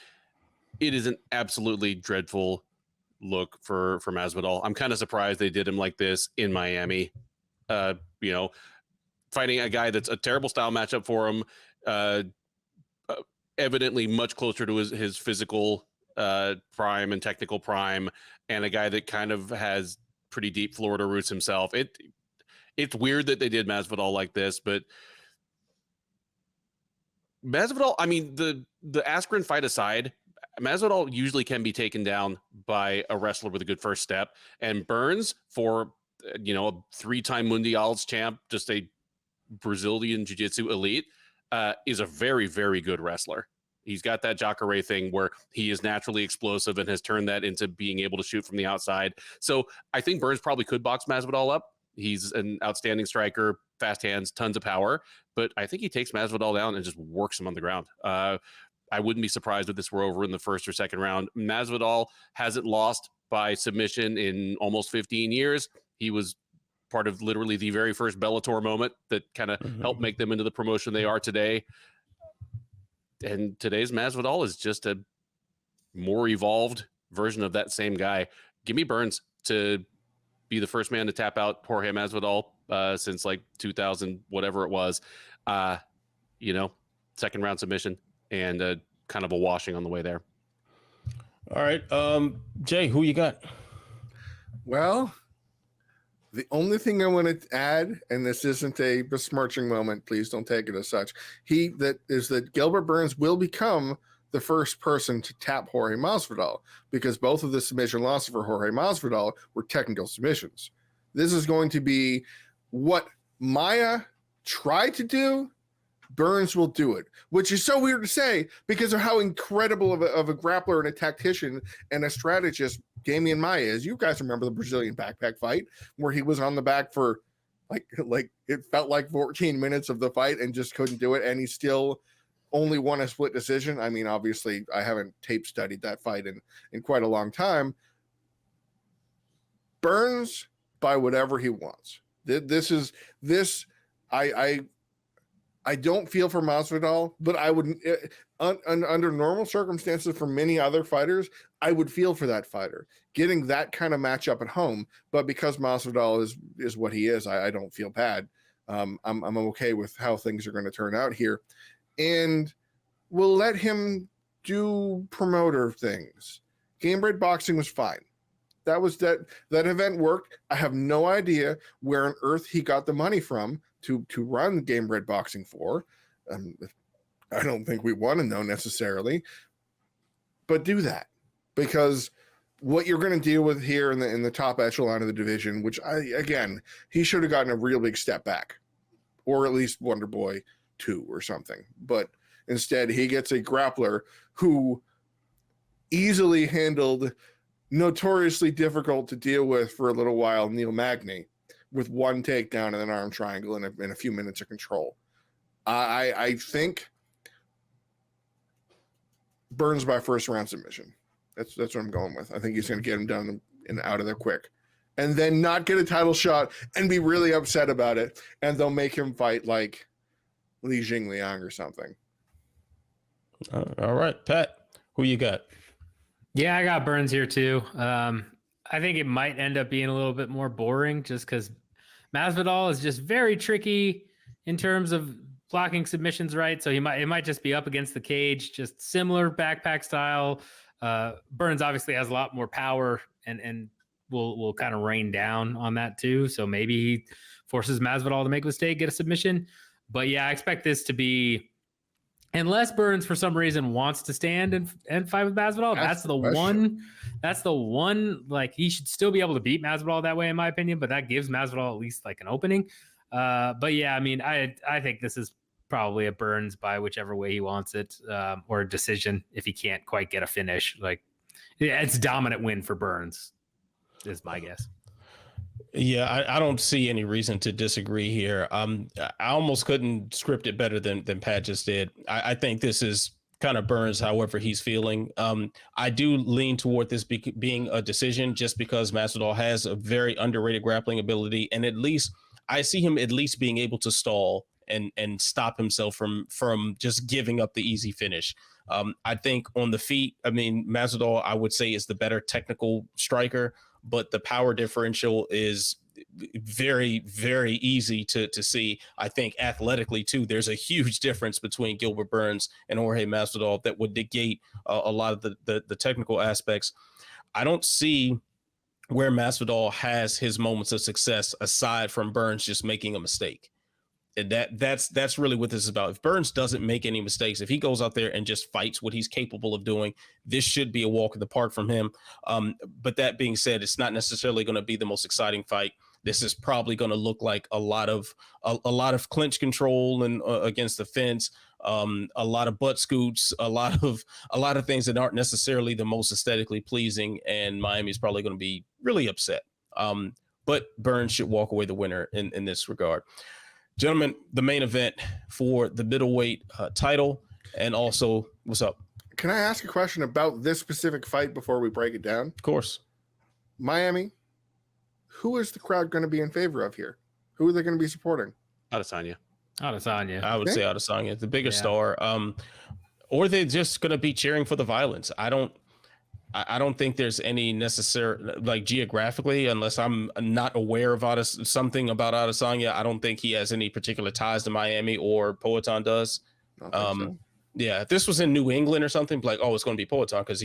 Speaker 4: it is an absolutely dreadful look for Masvidal. I'm kind of surprised they did him like this in Miami. Fighting a guy that's a terrible style matchup for him. Evidently much closer to his physical prime and technical prime, and a guy that kind of has pretty deep Florida roots himself. It's weird that they did Masvidal like this, but Masvidal, I mean, the Askren fight aside, Masvidal usually can be taken down by a wrestler with a good first step, and Burns, for a 3-time Mundials champ, just a Brazilian jiu-jitsu elite, is a very, very good wrestler. He's got that Jacare thing where he is naturally explosive and has turned that into being able to shoot from the outside. So I think Burns probably could box Masvidal up. He's an outstanding striker, fast hands, tons of power, but I think he takes Masvidal down and just works him on the ground. I wouldn't be surprised if this were over in the first or second round. Masvidal hasn't lost by submission in almost 15 years. He was part of literally the very first Bellator moment that kind of helped make them into the promotion they are today. And today's Masvidal is just a more evolved version of that same guy. Give me Burns to be the first man to tap out Jorge Masvidal since like 2000, whatever it was. Second round submission and kind of a washing on the way there.
Speaker 2: All right. Jay, who you got?
Speaker 5: Well, the only thing I want to add, and this isn't a besmirching moment, please don't take it as such, that Gilbert Burns will become the first person to tap Jorge Masvidal, because both of the submission losses for Jorge Masvidal were technical submissions. This is going to be what Maya tried to do. Burns will do it, which is so weird to say because of how incredible of a grappler and a tactician and a strategist Damian Maia is. You guys remember the Brazilian backpack fight where he was on the back for like it felt like 14 minutes of the fight and just couldn't do it, and he still only won a split decision. I mean, obviously, I haven't tape studied that fight in quite a long time. Burns by whatever he wants. I don't feel for Masvidal, but I would, under normal circumstances for many other fighters, I would feel for that fighter getting that kind of matchup at home. But because Masvidal is what he is, I don't feel bad. I'm okay with how things are going to turn out here, and we'll let him do promoter things. Game Break Boxing was fine. That event worked. I have no idea where on earth he got the money from to run Game Break Boxing for. I don't think we want to know necessarily, but do that, because what you're going to deal with here in the top echelon of the division, which he should have gotten a real big step back, or at least Wonder Boy 2 or something. But instead, he gets a grappler who easily handled notoriously difficult to deal with for a little while Neil Magny, with one takedown and an arm triangle and a few minutes of control. I think Burns by first round submission. That's what I'm going with. I think he's going to get him done and out of there quick, and then not get a title shot and be really upset about it, and they'll make him fight like Li Jingliang or something.
Speaker 2: All right, Pat, who you got?
Speaker 3: Yeah, I got Burns here too. I think it might end up being a little bit more boring just because Masvidal is just very tricky in terms of blocking submissions, right? So it might just be up against the cage, just similar backpack style. Burns obviously has a lot more power and will kind of rain down on that too. So maybe he forces Masvidal to make a mistake, get a submission. But yeah, I expect this to be, unless Burns for some reason wants to stand and fight with Masvidal, that's the one, like, he should still be able to beat Masvidal that way, in my opinion, but that gives Masvidal at least like an opening. But yeah, I mean, I think this is probably a Burns by whichever way he wants it, or a decision if he can't quite get a finish. Like, it's a dominant win for Burns is my guess.
Speaker 2: Yeah, I don't see any reason to disagree here. I almost couldn't script it better than Pat just did. I think this is kind of Burns however he's feeling. I do lean toward this being a decision just because Masvidal has a very underrated grappling ability, and at least I see him at least being able to stall and stop himself from just giving up the easy finish. I think on the feet, I mean, Masvidal, I would say, is the better technical striker, but the power differential is very, very easy to see. I think athletically too, there's a huge difference between Gilbert Burns and Jorge Masvidal that would negate a lot of the technical aspects. I don't see where Masvidal has his moments of success aside from Burns just making a mistake. And that's really what this is about. If Burns doesn't make any mistakes, if he goes out there and just fights what he's capable of doing, this should be a walk in the park from him. But that being said, it's not necessarily going to be the most exciting fight. This is probably going to look like a lot of clinch control and against the fence, a lot of butt scoots, a lot of things that aren't necessarily the most aesthetically pleasing. And Miami's probably going to be really upset. But Burns should walk away the winner in this regard. Gentlemen, the main event for the middleweight title, and also, what's up?
Speaker 5: Can I ask a question about this specific fight before we break it down?
Speaker 2: Of course.
Speaker 5: Miami, who is the crowd going to be in favor of here? Who are they going to be supporting?
Speaker 4: Adesanya.
Speaker 3: Adesanya.
Speaker 2: I would say Adesanya, the bigger star. Or they're just going to be cheering for the violence. I don't think there's any necessary, like geographically, unless I'm not aware of something about Adesanya. I don't think he has any particular ties to Miami, or Poatan does. So. Yeah, if this was in New England or something, like, oh, it's going to be Poatan because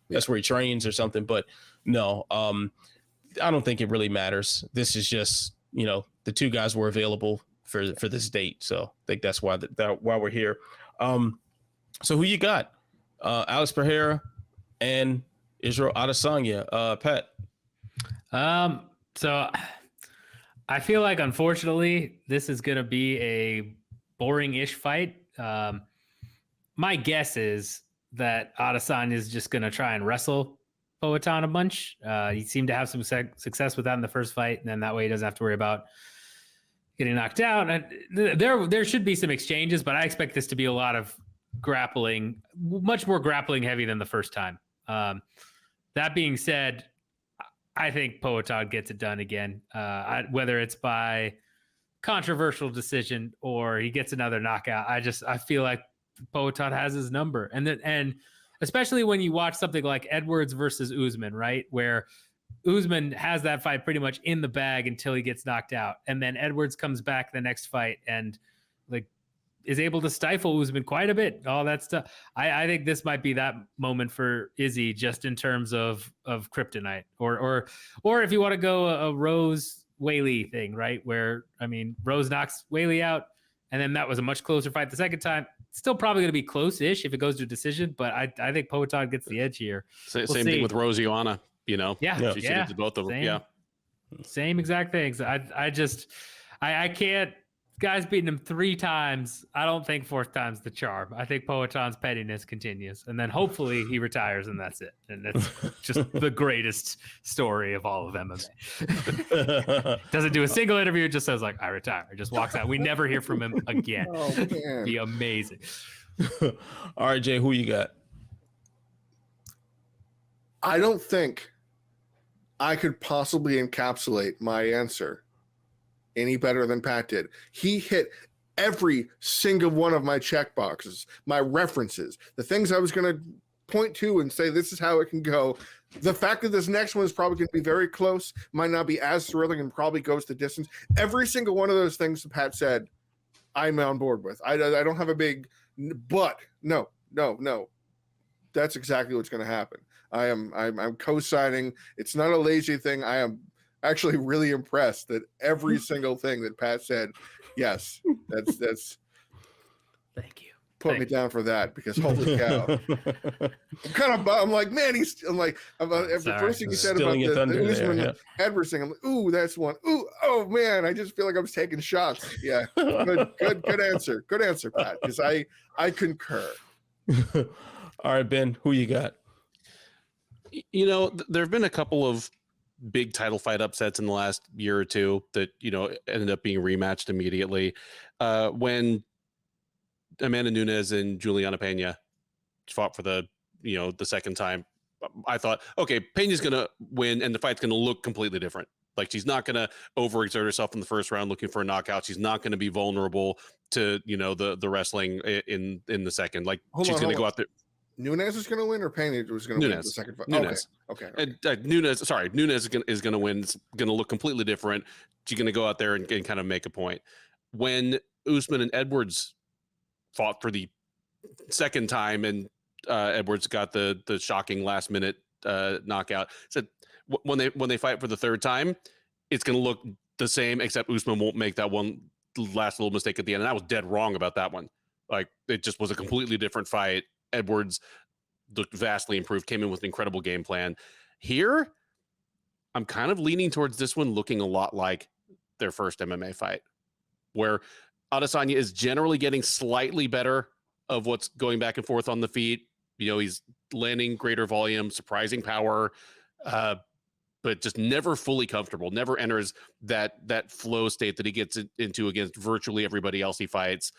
Speaker 2: that's where he trains or something. But no, I don't think it really matters. This is just, the two guys were available for this date, so I think that's why why we're here. So who you got? Alex Pereira and Israel Adesanya. Pat.
Speaker 3: So I feel like, unfortunately, this is going to be a boring-ish fight. My guess is that Adesanya is just going to try and wrestle Poatan a bunch. He seemed to have some success with that in the first fight, and then that way he doesn't have to worry about getting knocked out. And there should be some exchanges, but I expect this to be a lot of grappling, much more grappling heavy than the first time. That being said, I think Poatan gets it done again, whether it's by controversial decision or he gets another knockout. I feel like Poatan has his number, and especially when you watch something like Edwards versus Usman, right, where Usman has that fight pretty much in the bag until he gets knocked out, and then Edwards comes back the next fight and is able to stifle Usman quite a bit. All that stuff. I think this might be that moment for Izzy, just in terms of kryptonite, or if you want to go a Rose Whaley thing, right? Where, Rose knocks Whaley out, and then that was a much closer fight the second time. Still probably going to be close-ish if it goes to a decision, but I think Poatan gets the edge here.
Speaker 4: Same thing with Rose Ioana,
Speaker 3: Yeah.
Speaker 4: She did both of them.
Speaker 3: Same exact things. I can't. Guy's beaten him 3 times. I don't think 4th time's the charm. I think Poatan's pettiness continues, and then hopefully he retires, and that's it. And that's just the greatest story of all of MMA. Doesn't do a single interview, just says I retire. Just walks out. We never hear from him again.
Speaker 5: Oh, man.
Speaker 3: Be amazing.
Speaker 2: All right, Jay, who you got?
Speaker 5: I don't think I could possibly encapsulate my answer any better than Pat did. He hit every single one of my check boxes, my references, the things I was going to point to and say, this is how it can go. The fact that this next one is probably going to be very close, might not be as thrilling, and probably goes the distance. Every single one of those things that Pat said, I'm on board with. I don't have a big, but no. That's exactly what's going to happen. I'm co-signing. It's not a lazy thing. I am actually really impressed that every single thing that Pat said, yes, that's
Speaker 3: Thank you.
Speaker 5: Put me down for that, because holy cow. I'm like, man, the first thing he said about the Usman Edwards thing, I'm like, ooh, that's one. Ooh, oh man, I just feel like I was taking shots. Yeah. Good answer. Good answer, Pat. Because I concur.
Speaker 2: All right, Ben, who you got?
Speaker 4: There have been a couple of big title fight upsets in the last year or two that ended up being rematched immediately. When Amanda Nunes and Juliana Pena fought for the second time, I thought, okay, Pena's going to win and the fight's going to look completely different. Like, she's not going to overexert herself in the first round looking for a knockout. She's not going to be vulnerable to, the wrestling in the second. Like, she's going to go out there.
Speaker 5: Nunes is going to win, or Pena was going to win the second fight?
Speaker 4: Nunes.
Speaker 5: Okay.
Speaker 4: And Nunes is going to win. It's going to look completely different. She's going to go out there and kind of make a point. When Usman and Edwards fought for the second time and Edwards got the shocking last minute knockout, said when they fight for the third time, it's going to look the same, except Usman won't make that one last little mistake at the end. And I was dead wrong about that one. Like, it just was a completely different fight. Edwards looked vastly improved, came in with an incredible game plan. Here, I'm kind of leaning towards this one looking a lot like their first MMA fight, where Adesanya is generally getting slightly better of what's going back and forth on the feet. He's landing greater volume, surprising power, but just never fully comfortable, never enters that flow state that he gets into against virtually everybody else he fights.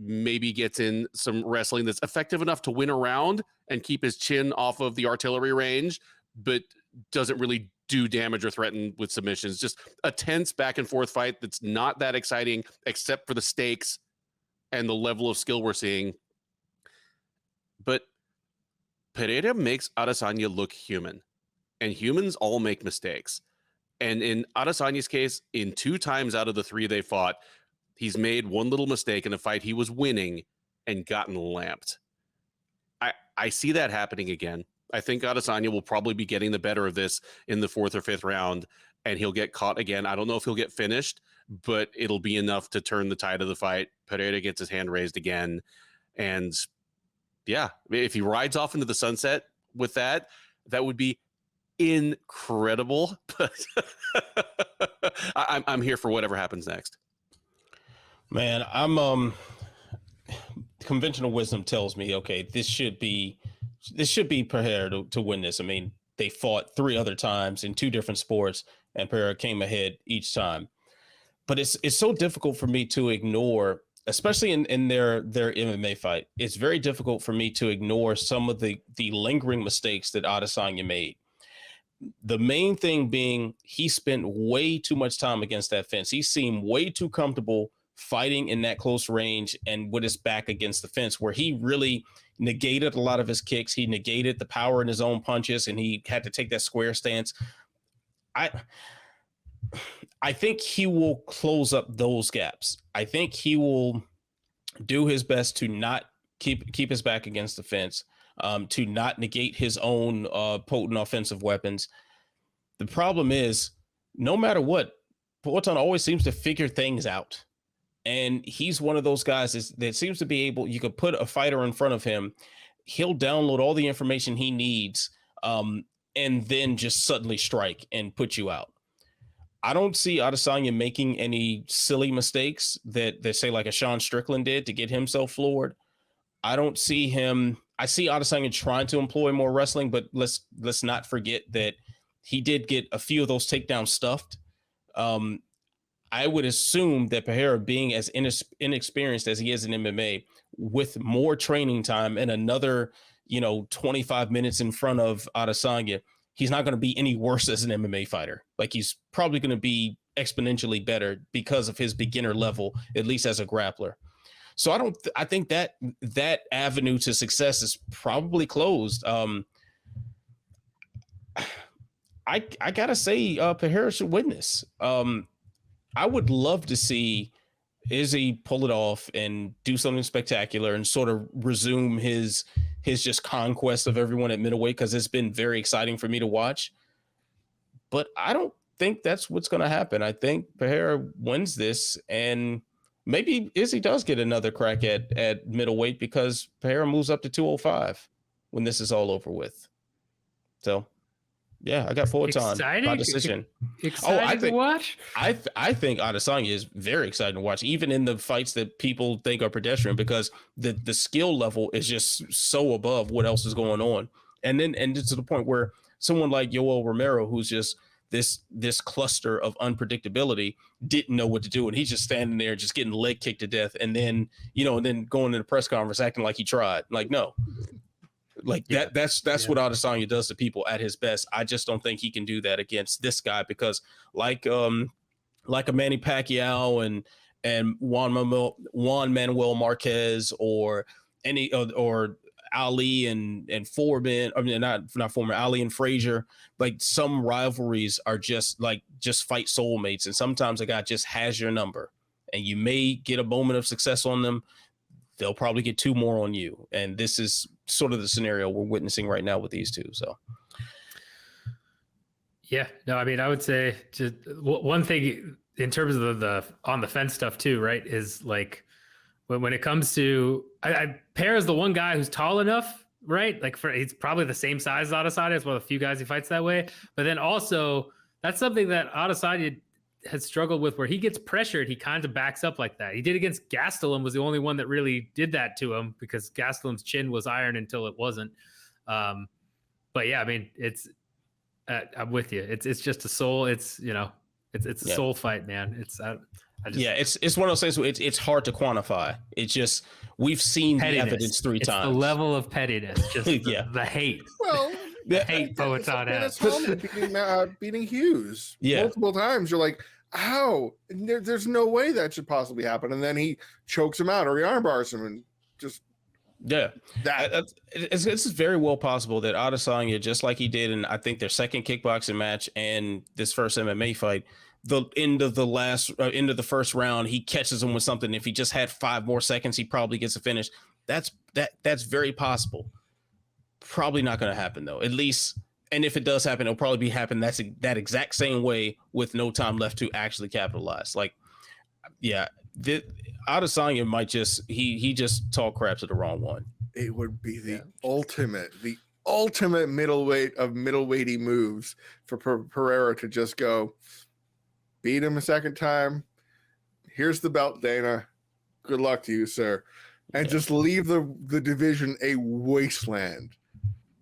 Speaker 4: Maybe gets in some wrestling that's effective enough to win a round and keep his chin off of the artillery range, but doesn't really do damage or threaten with submissions. Just a tense back and forth fight that's not that exciting, except for the stakes and the level of skill we're seeing. But Pereira makes Adesanya look human, and humans all make mistakes. And in Adesanya's case, in 2 times out of the 3 they fought, he's made one little mistake in a fight he was winning and gotten lamped. I see that happening again. I think Adesanya will probably be getting the better of this in the 4th or 5th round, and he'll get caught again. I don't know if he'll get finished, but it'll be enough to turn the tide of the fight. Pereira gets his hand raised again. And yeah, if he rides off into the sunset with that, that would be incredible. But I'm here for whatever happens next.
Speaker 2: Man, I'm conventional wisdom tells me, okay, this should be Pereira to win this. I mean, they fought 3 other times in 2 different sports, and Pereira came ahead each time. But it's so difficult for me to ignore, especially in their MMA fight. It's very difficult for me to ignore some of the lingering mistakes that Adesanya made. The main thing being he spent way too much time against that fence. He seemed way too comfortable fighting in that close range and with his back against the fence, where he really negated a lot of his kicks. He negated the power in his own punches, and he had to take that square stance. I think he will close up those gaps. I think he will do his best to not keep his back against the fence, to not negate his own potent offensive weapons. The problem is, no matter what, Poatan always seems to figure things out. And he's one of those guys that seems to be able, you could put a fighter in front of him, he'll download all the information he needs, and then just suddenly strike and put you out. I don't see Adesanya making any silly mistakes that say like a Sean Strickland did to get himself floored. I don't see him. I see Adesanya trying to employ more wrestling, but let's not forget that he did get a few of those takedowns stuffed. I would assume that Pereira, being as inexperienced as he is in MMA, with more training time and another, 25 minutes in front of Adesanya, he's not going to be any worse as an MMA fighter. Like, he's probably going to be exponentially better because of his beginner level, at least as a grappler. So I think that avenue to success is probably closed. I gotta say, Pereira should win this. I would love to see Izzy pull it off and do something spectacular and sort of resume his just conquest of everyone at middleweight, because it's been very exciting for me to watch. But I don't think that's what's going to happen. I think Pereira wins this, and maybe Izzy does get another crack at middleweight, because Pereira moves up to 205 when this is all over with. So, yeah, I got Poatan by decision.
Speaker 3: Excited to watch?
Speaker 2: I think Adesanya is very exciting to watch, even in the fights that people think are pedestrian, because the skill level is just so above what else is going on. And to the point where someone like Yoel Romero, who's just this cluster of unpredictability, didn't know what to do, and he's just standing there just getting leg kicked to death, and then going in the press conference acting like he tried. Like, no. Like that's what Adesanya does to people at his best. I just don't think he can do that against this guy, because like a Manny Pacquiao and Juan Manuel Marquez or Ali and Foreman, I mean not Foreman, Ali and Frazier, like some rivalries are just fight soulmates, and sometimes a guy just has your number, and you may get a moment of success on them. They'll probably get 2 more on you, and this is sort of the scenario we're witnessing right now with these two. So, yeah, no, I mean, I would say just one thing in terms of the on the fence stuff too, right? Is like when it comes to Pereira is the one guy who's tall enough, right? Like he's probably the same size as Adesanya. It's one of the few guys he fights that way. But then also that's something that Adesanya has struggled with, where he gets pressured, he kind of backs up like that. He did against Gastelum, was the only one that really did that to him, because Gastelum's chin was iron until it wasn't. But yeah, I mean, it's I'm with you. It's just a soul. It's a soul fight, man. It's one of those things where it's hard to quantify. It's just we've seen pettiness. The evidence 3 times.
Speaker 3: The level of pettiness, just the hate.
Speaker 5: Well,
Speaker 3: hate Poatan has.
Speaker 5: Beating Hughes multiple times. You're like, how? There's no way that should possibly happen. And then he chokes him out, or he armbars him, and just
Speaker 2: it's very well possible that Adesanya, just like he did in I think their second kickboxing match and this first MMA fight, the end of the first round, he catches him with something. If he just had 5 more seconds, he probably gets a finish. That's very possible. Probably not going to happen though, at least. And if it does happen, it'll probably happen that exact same way with no time left to actually capitalize. Like, yeah, Adesanya might he just talk crap to the wrong one.
Speaker 5: It would be the ultimate middleweight of middleweighty moves for Pereira to just go beat him a second time. Here's the belt, Dana. Good luck to you, sir. And just leave the division a wasteland.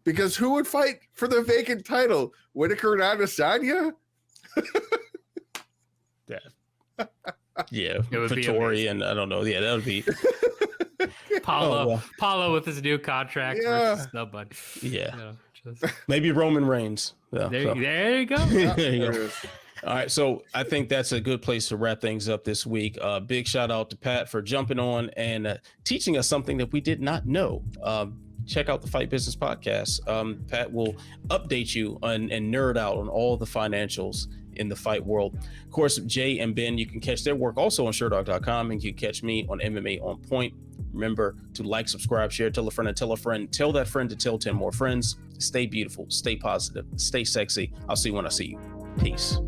Speaker 5: Because who would fight for the vacant title? Whitaker and Adesanya?
Speaker 2: Yeah, Vittori, and I don't know. Yeah, that would be
Speaker 3: Paulo with his new contract versus nobody.
Speaker 2: Yeah, maybe Roman Reigns. Yeah,
Speaker 3: there you go.
Speaker 2: There you go. All right, so I think that's a good place to wrap things up this week. Big shout out to Pat for jumping on and teaching us something that we did not know. Check out the Fight Business Podcast. Pat will update you and nerd out on all the financials in the fight world. Of course, Jay and Ben, you can catch their work also on SureDog.com, and you can catch me on MMA On Point. Remember to like, subscribe, share, tell a friend, and tell a friend. Tell that friend to tell 10 more friends. Stay beautiful, stay positive, stay sexy. I'll see you when I see you. Peace.